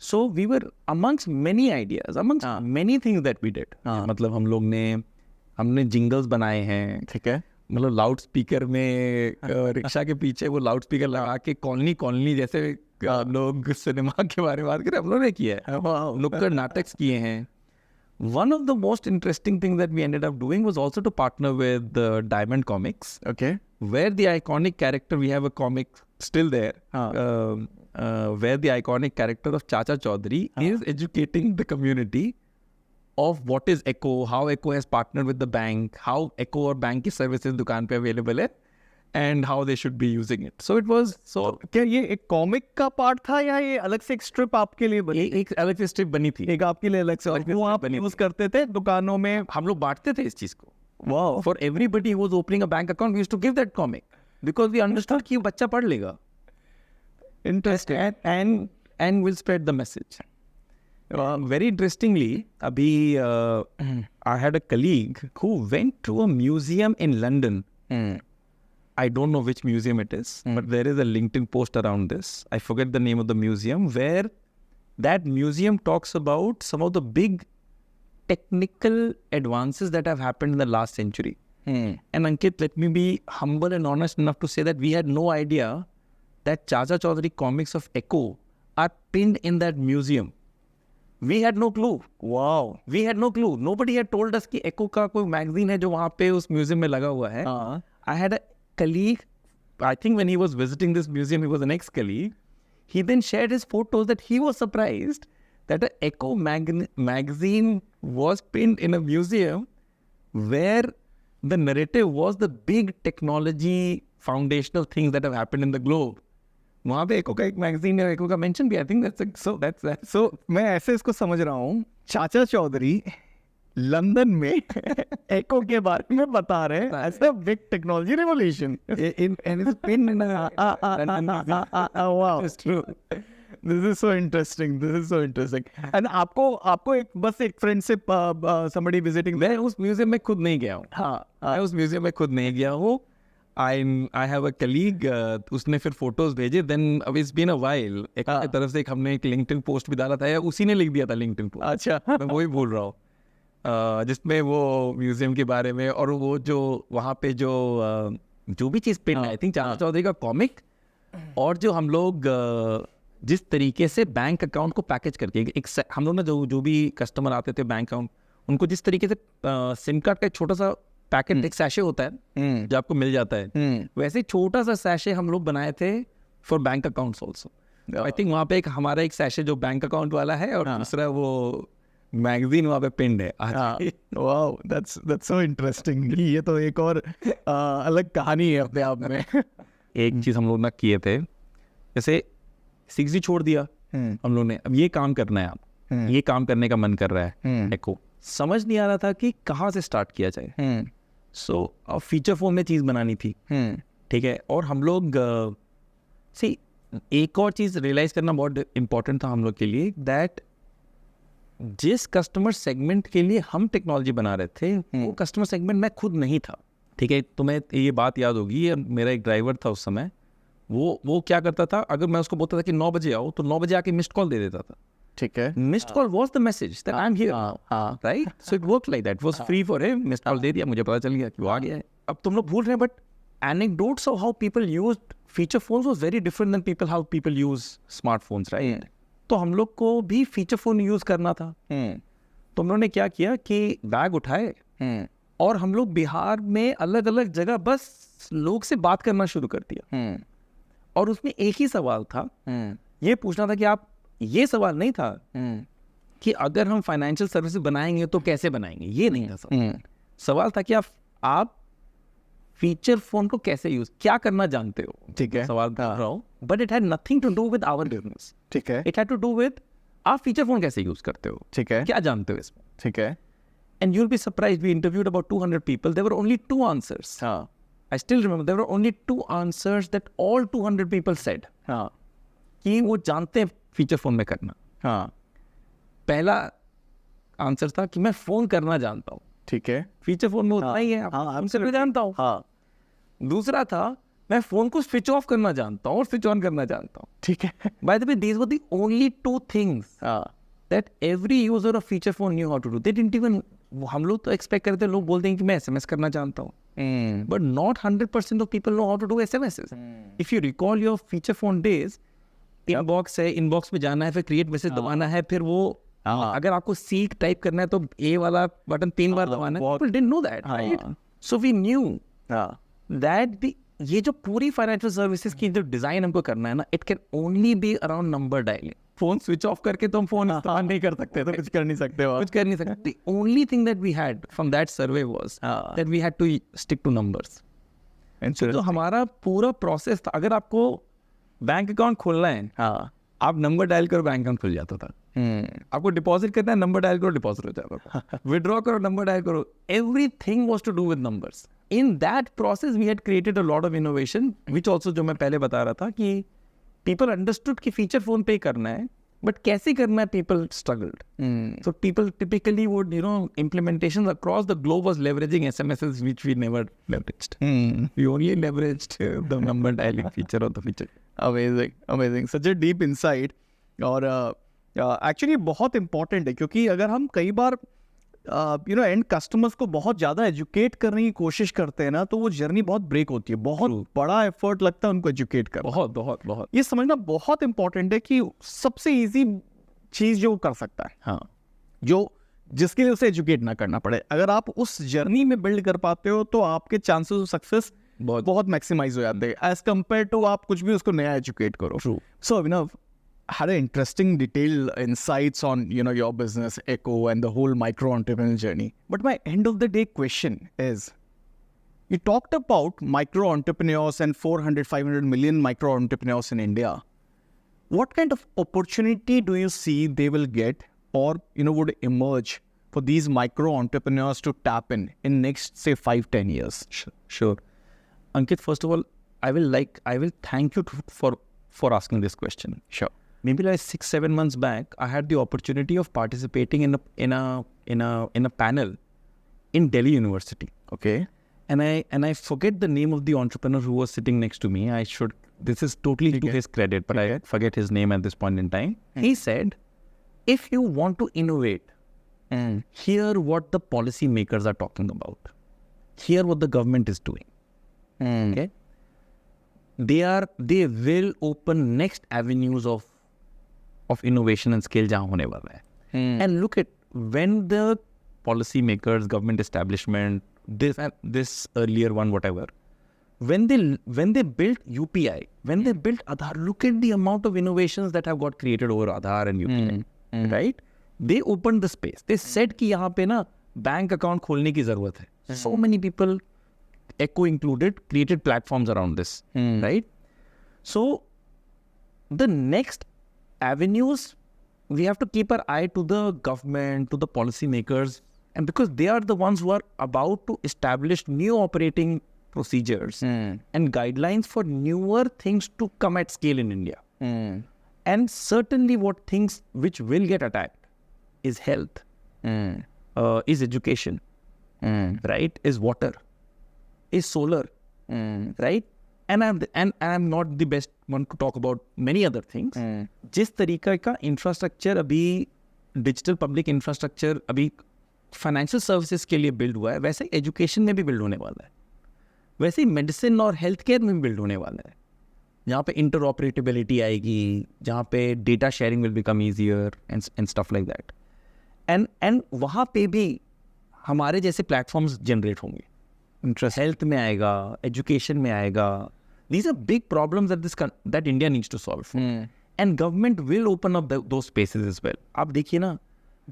So we were amongst many ideas, amongst many things that we did. मतलब हमने jingles बनाए हैं, ठीक है. मतलब लाउड स्पीकर में रिक्शा के पीछे वो लाउड स्पीकर लगा के कॉलोनी जैसे लोग सिनेमा के बारे में बात करें, हम लोगों ने किया है. नुक्कड़ नाटक किए हैं. One of the most interesting things that we ended up doing was also to partner with Diamond Comics. Okay. Where the iconic character, we have a comic still there, where the iconic character of Chacha Chaudhary is educating the community of what is Echo, how Echo has partnered with the bank, how Echo और bank की services दुकान पे available है, and how they should be using it. So it was क्या ये एक comic का part था या ये अलग से एक स्ट्रिप आपके लिए बनी? एक अलग से स्ट्रिप बनी थी, एक आपके लिए अलग से, और वो आप यूज करते थे दुकानों में? हम लोग बांटते थे इस चीज को. Wow. For everybody who was opening a bank account, we used to give that comic because we understood कि बच्चा पढ़ लेगा. Interesting. And we'll spread the message. Very interestingly, abhi I had a colleague who went to a museum in London. I don't know which museum it is, but there is a LinkedIn post around this. I forget the name of the museum, where that museum talks about some of the big technical advances that have happened in the last century. And Ankit, let me be humble and honest enough to say that we had no idea that Chacha Chaudhary comics of Echo are pinned in that museum. We had no clue. Wow. We had no clue. Nobody had told us कि Echo का कोई magazine है जो वहाँ पे उस museum में लगा हुआ है. I had a colleague, I think when he was visiting this museum, he was an ex-colleague. He then shared his photos that he was surprised that an Echo magazine was pinned in a museum where the narrative was the big technology foundational things that have happened in the globe. वहाँ पे एको का एक magazine है, एको का mention भी, I think that's so मैं ऐसे इसको समझ रहा हूँ, चाचा चौधरी लंदन में एको के बारे में बता रहे हैं as a big technology revolution and it's pinned in a wow, it's true. This is so interesting. And आपको एक बस एक फ्रेंड से somebody visiting, मैं उस म्यूजियम में खुद नहीं गया हूँ. हाँ, मैं उस म्यूजियम में खुद नहीं गया हूँ. I have a colleague, उसने फिर फोटोज भेजे. Then it's been a while. एक तरफ से हमने एक LinkedIn पोस्ट भी डाला था, या उसी ने लिख दिया था LinkedIn पोस्ट. अच्छा. मैं वही बोल रहा हूँ. जिसमें वो म्यूजियम के बारे में और वो जो वहाँ पे जो भी चीज़ प्रिंट आई थिंक चांद चौधरी का कॉमिक, और जो हम लोग जिस तरीके से बैंक अकाउंट को पैकेज करके हम लोग ना जो भी कस्टमर आते थे बैंक अकाउंट, उनको जिस तरीके से सिम कार्ड का एक छोटा सा पैकेट एक सैशे होता है जो आपको मिल जाता है, वैसे ही छोटा सा सैशे हम लोग बनाए थे for bank accounts also. I think वहाँ पे हमारा एक सैशे जो बैंक अकाउंट वाला है और दूसरा वो मैगजीन वहाँ पे पिंड है। Wow, that's so interesting. ये तो एक और अलग कहानी है अपने आप में। एक चीज़ हम लोग ना किए थे, जैसे 6G छोड़ दिया हम लोग ने, अब ये काम करना है, आप ये काम करने का मन कर रहा है, एको समझ नहीं आ रहा था कि कहाँ से स्टार्ट किया जाए। सो अब फीचर फोन में चीज़ बनानी थी, ठीक है, और हम लोग एक और चीज़ रियलाइज़ करना बहुत इम्पोर्टेंट था हम लोग के लिए, दैट जिस कस्टमर सेगमेंट के लिए हम टेक्नोलॉजी बना रहे थे वो कस्टमर सेगमेंट मैं खुद नहीं था, ठीक है। तुम्हें ये बात याद होगी, मेरा एक ड्राइवर था उस समय, वो क्या करता था, अगर मैं उसको बोलता था कि 9 बजे आओ तो 9 बजे आके मिस्ड कॉल दे देता था, ठीक है। Missed call was the message that I am here, right? So it work like that, was free for him, missed call दे दिया, मुझे पता चल गया कि वो आ गया है। अब तुम लोग भूल रहे हैं, but anecdotes of how people used feature phones was very different than how people use smartphones, right? तो हम लोग को भी फीचर फोन यूज करना था। तो हम लोगों ने क्या किया कि बैग उठाए और हम लोग बिहार में अलग अलग जगह बस लोग से बात करना शुरू कर दिया, और उसमें एक ही सवाल था, ये पूछना था कि आप, ये सवाल नहीं था कि अगर हम फाइनेंशियल सर्विसेज बनाएंगे तो कैसे बनाएंगे, ये नहीं था सवाल था कि आप फीचर फोन को कैसे यूज, क्या करना जानते हो, ठीक है, सवाल कर रहा हूँ, but it had nothing to do with our business, ठीक है, it had to do with आप फीचर फोन कैसे यूज करते हो, ठीक है, क्या जानते हो इसमें, ठीक है। And you will be surprised, we interviewed about 200 people, there were only 2 answers. I still remember there were only 2 answers that all 200 people said कि वो जानते हैं फीचर फोन में करना। पहला आंसर था कि मैं फोन करना जानता हूँ, ठीक है, फीचर फोन में उतना ही है, हमसे मैं जानता हूँ। दूसरा था मैं फोन को स्विच ऑफ करना जानता हूँ और स्विच ऑन करना जानता हूँ, ठीक है। By the way these were the only 2 things that every user of feature phone knew how to do. They didn't even, हम लोग तो एक्सपेक्ट करते हैं, लोग बोलते हैं कि मैं SMS करना जानता हूँ, but not 100% of people know how to do SMSs. If you recall your feature phone days, inbox है, इनबॉक्स में जाना है, फिर क्रिएट मैसेज दबाना है, फिर वो अगर आपको सीक टाइप करना है तो ए वाला बटन 3 बार दबाना है। People didn't know that, right? So we knew that ये जो पूरी फाइनेंशियल सर्विसेज की जो डिजाइन हमको करना है ना, it can only be around number dialing. Phone switch off करके तो हम फोन इस्तेमाल नहीं कर सकते, तो कुछ कर नहीं सकते, कुछ कर नहीं सकते। The only thing that we had from that survey was that we had to stick to numbers. तो हमारा पूरा प्रोसेस था, अगर आपको बैंक अकाउंट खोलना है, आप नंबर डायल करो, बैंक अकाउंट खुल जाता था। आपको डिपॉजिट करना है, नंबर डायल करो, डिपॉजिट हो जाता था। विड्रॉ करो, नंबर डायल करो, everything was to do with numbers. In that process we had created a lot of innovation, which also, जो मैं पहले बता रहा था कि पीपल अंडरस्टूड कि फीचर फोन पे करना है, बट कैसे करना है, people struggled. So people typically would, implementations across the globe was leveraging SMSs, which we never leveraged. We only leveraged the number dialing feature of the feature. Amazing, such a deep insight. और actually बहुत important है, क्योंकि अगर हम कई बार and customers को बहुत ज़्यादा एजुकेट करने की कोशिश करते हैं ना, तो वो जर्नी बहुत ब्रेक होती है, बहुत बड़ा एफर्ट लगता है उनको एजुकेट करना। बहुत ये समझना बहुत इंपॉर्टेंट है कि सबसे इजी चीज़ जो कर सकता है, जिसके लिए उसे एजुकेट ना करना पड़े, अगर आप उस जर्नी में बिल्ड कर पाते हो तो आपके चांसेस ऑफ सक्सेस बहुत मैक्सिमाइज हो जाते हैं, एज कम्पेयर टू आप कुछ भी उसको नया एजुकेट करो। सो अभिनव had an interesting detailed insights on your business Echo and the whole micro entrepreneurial journey. But my end of the day question is, you talked about micro entrepreneurs and 400-500 million micro entrepreneurs in India. What kind of opportunity do you see they will get, or would emerge for these micro entrepreneurs to tap in next, say, 5-10 years? Sure. Ankit, first of all, I will thank you for asking this question. Sure. Maybe like 6-7 months back, I had the opportunity of participating in a panel in Delhi University. Okay. And I forget the name of the entrepreneur who was sitting next to me. This is totally to his credit, but I forget his name at this point in time. He said, if you want to innovate Hear what the policy makers are talking about. Hear what the government is doing. Okay, they will open next avenues of innovation and scale जहाँ होने वाला है. And look at when the policy makers, government establishment, this earlier one, whatever, when they built UPI, when they built Aadhaar, look at the amount of innovations that have got created over Aadhaar and UPI, right? They opened the space. They said कि यहाँ पे ना bank account खोलने की जरूरत है. So many people, Echo included, created platforms around this, right? So the next avenues, we have to keep our eye to the government, to the policymakers, and because they are the ones who are about to establish new operating procedures and guidelines for newer things to come at scale in India. And certainly what things which will get attacked is health, is education, right? Is water, is solar, right? And I'm not the best one to talk about many other things. जिस तरीका का infrastructure अभी digital public infrastructure अभी financial services के लिए build हुआ है, वैसे ही एजुकेशन में भी बिल्ड होने वाला है, वैसे ही मेडिसिन और हेल्थ केयर में भी बिल्ड होने वाला है, जहाँ पे इंटरऑपरेटेबिलिटी आएगी, जहाँ पे data sharing will become easier and stuff like that. And वहाँ पे भी हमारे जैसे प्लेटफॉर्म्स जनरेट होंगे. इंटरेस्ट हेल्थ में आएगा, एजुकेशन में आएगा. These are big problems that India needs to solve. And government will open up those spaces as well. आप देखिए ना,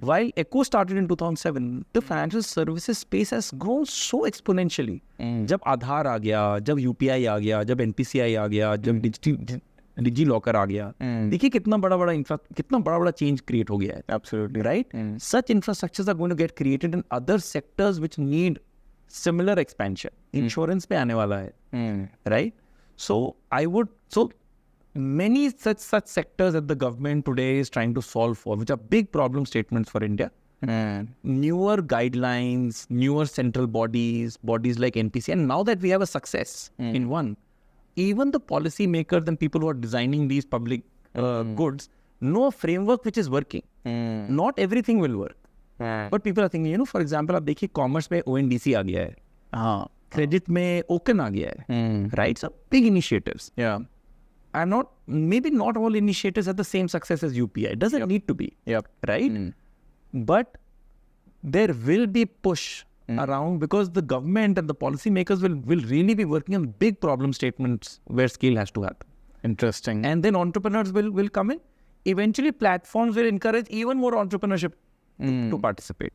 while Echo started in 2007, the financial services space has grown so exponentially. जब आधार आ गया, जब UPI आ गया, जब NPCI आ गया, जब डिजी लॉकर आ गया, देखिए कितना बड़ा चेंज क्रिएट हो गया है. Absolutely right. Such infrastructures are going to get created in other sectors which need similar expansion. Insurance पे आने वाला है, right? So many such sectors that the government today is trying to solve for, which are big problem statements for India. Newer guidelines, newer central bodies like NPC. And now that we have a success in one, even the policy makers and people who are designing these public goods know a framework which is working. Not everything will work. But people are thinking, for example, आप देखिए commerce में ONDC आ गया है, हाँ, credit में ओकन आ गया है, right? So big initiatives. Yeah. I'm maybe not all initiatives have the same success as UPI. It doesn't need to be, right? But there will be push around because the government and the policymakers will really be working on big problem statements where scale has to happen. Interesting. And then entrepreneurs will come in. Eventually platforms will encourage even more entrepreneurship to participate.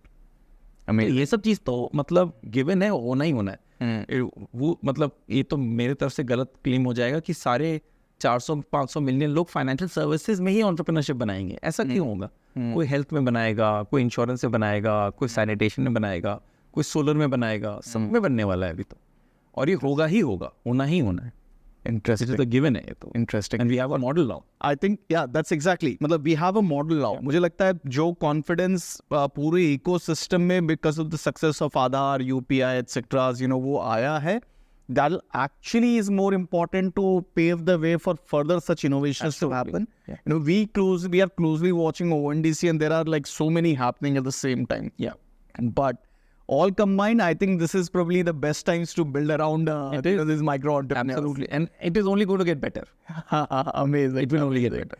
I mean, ये सब चीज़ तो मतलब given है, होना ही होना है. वो मतलब ये तो मेरे तरफ से गलत क्लेम हो जाएगा कि सारे 400-500 मिलियन लोग फाइनेंशियल सर्विसेज में ही एंटरप्रेन्योरशिप बनाएंगे. ऐसा क्यों होगा? कोई हेल्थ में बनाएगा, कोई इंश्योरेंस में बनाएगा, कोई सैनिटेशन में बनाएगा, कोई सोलर में बनाएगा, सब में बनने वाला है अभी तो. और ये होगा ही होगा, होना ही होना है. Interesting. It is a given है तो. Interesting. And we have a model now. I think, yeah, that's exactly. मतलब we have a model now. मुझे लगता है जो confidence पूरे ecosystem में because of the success of Aadhaar, UPI, etc. वो आया है, that actually is more important to pave the way for further such innovations to happen. Yeah. We are closely watching ONDC and there are like so many happening at the same time. Yeah. But all combined, I think this is probably the best times to build around this micro entrepreneurs. Absolutely. And it is only going to get better. Amazing. It will only get better.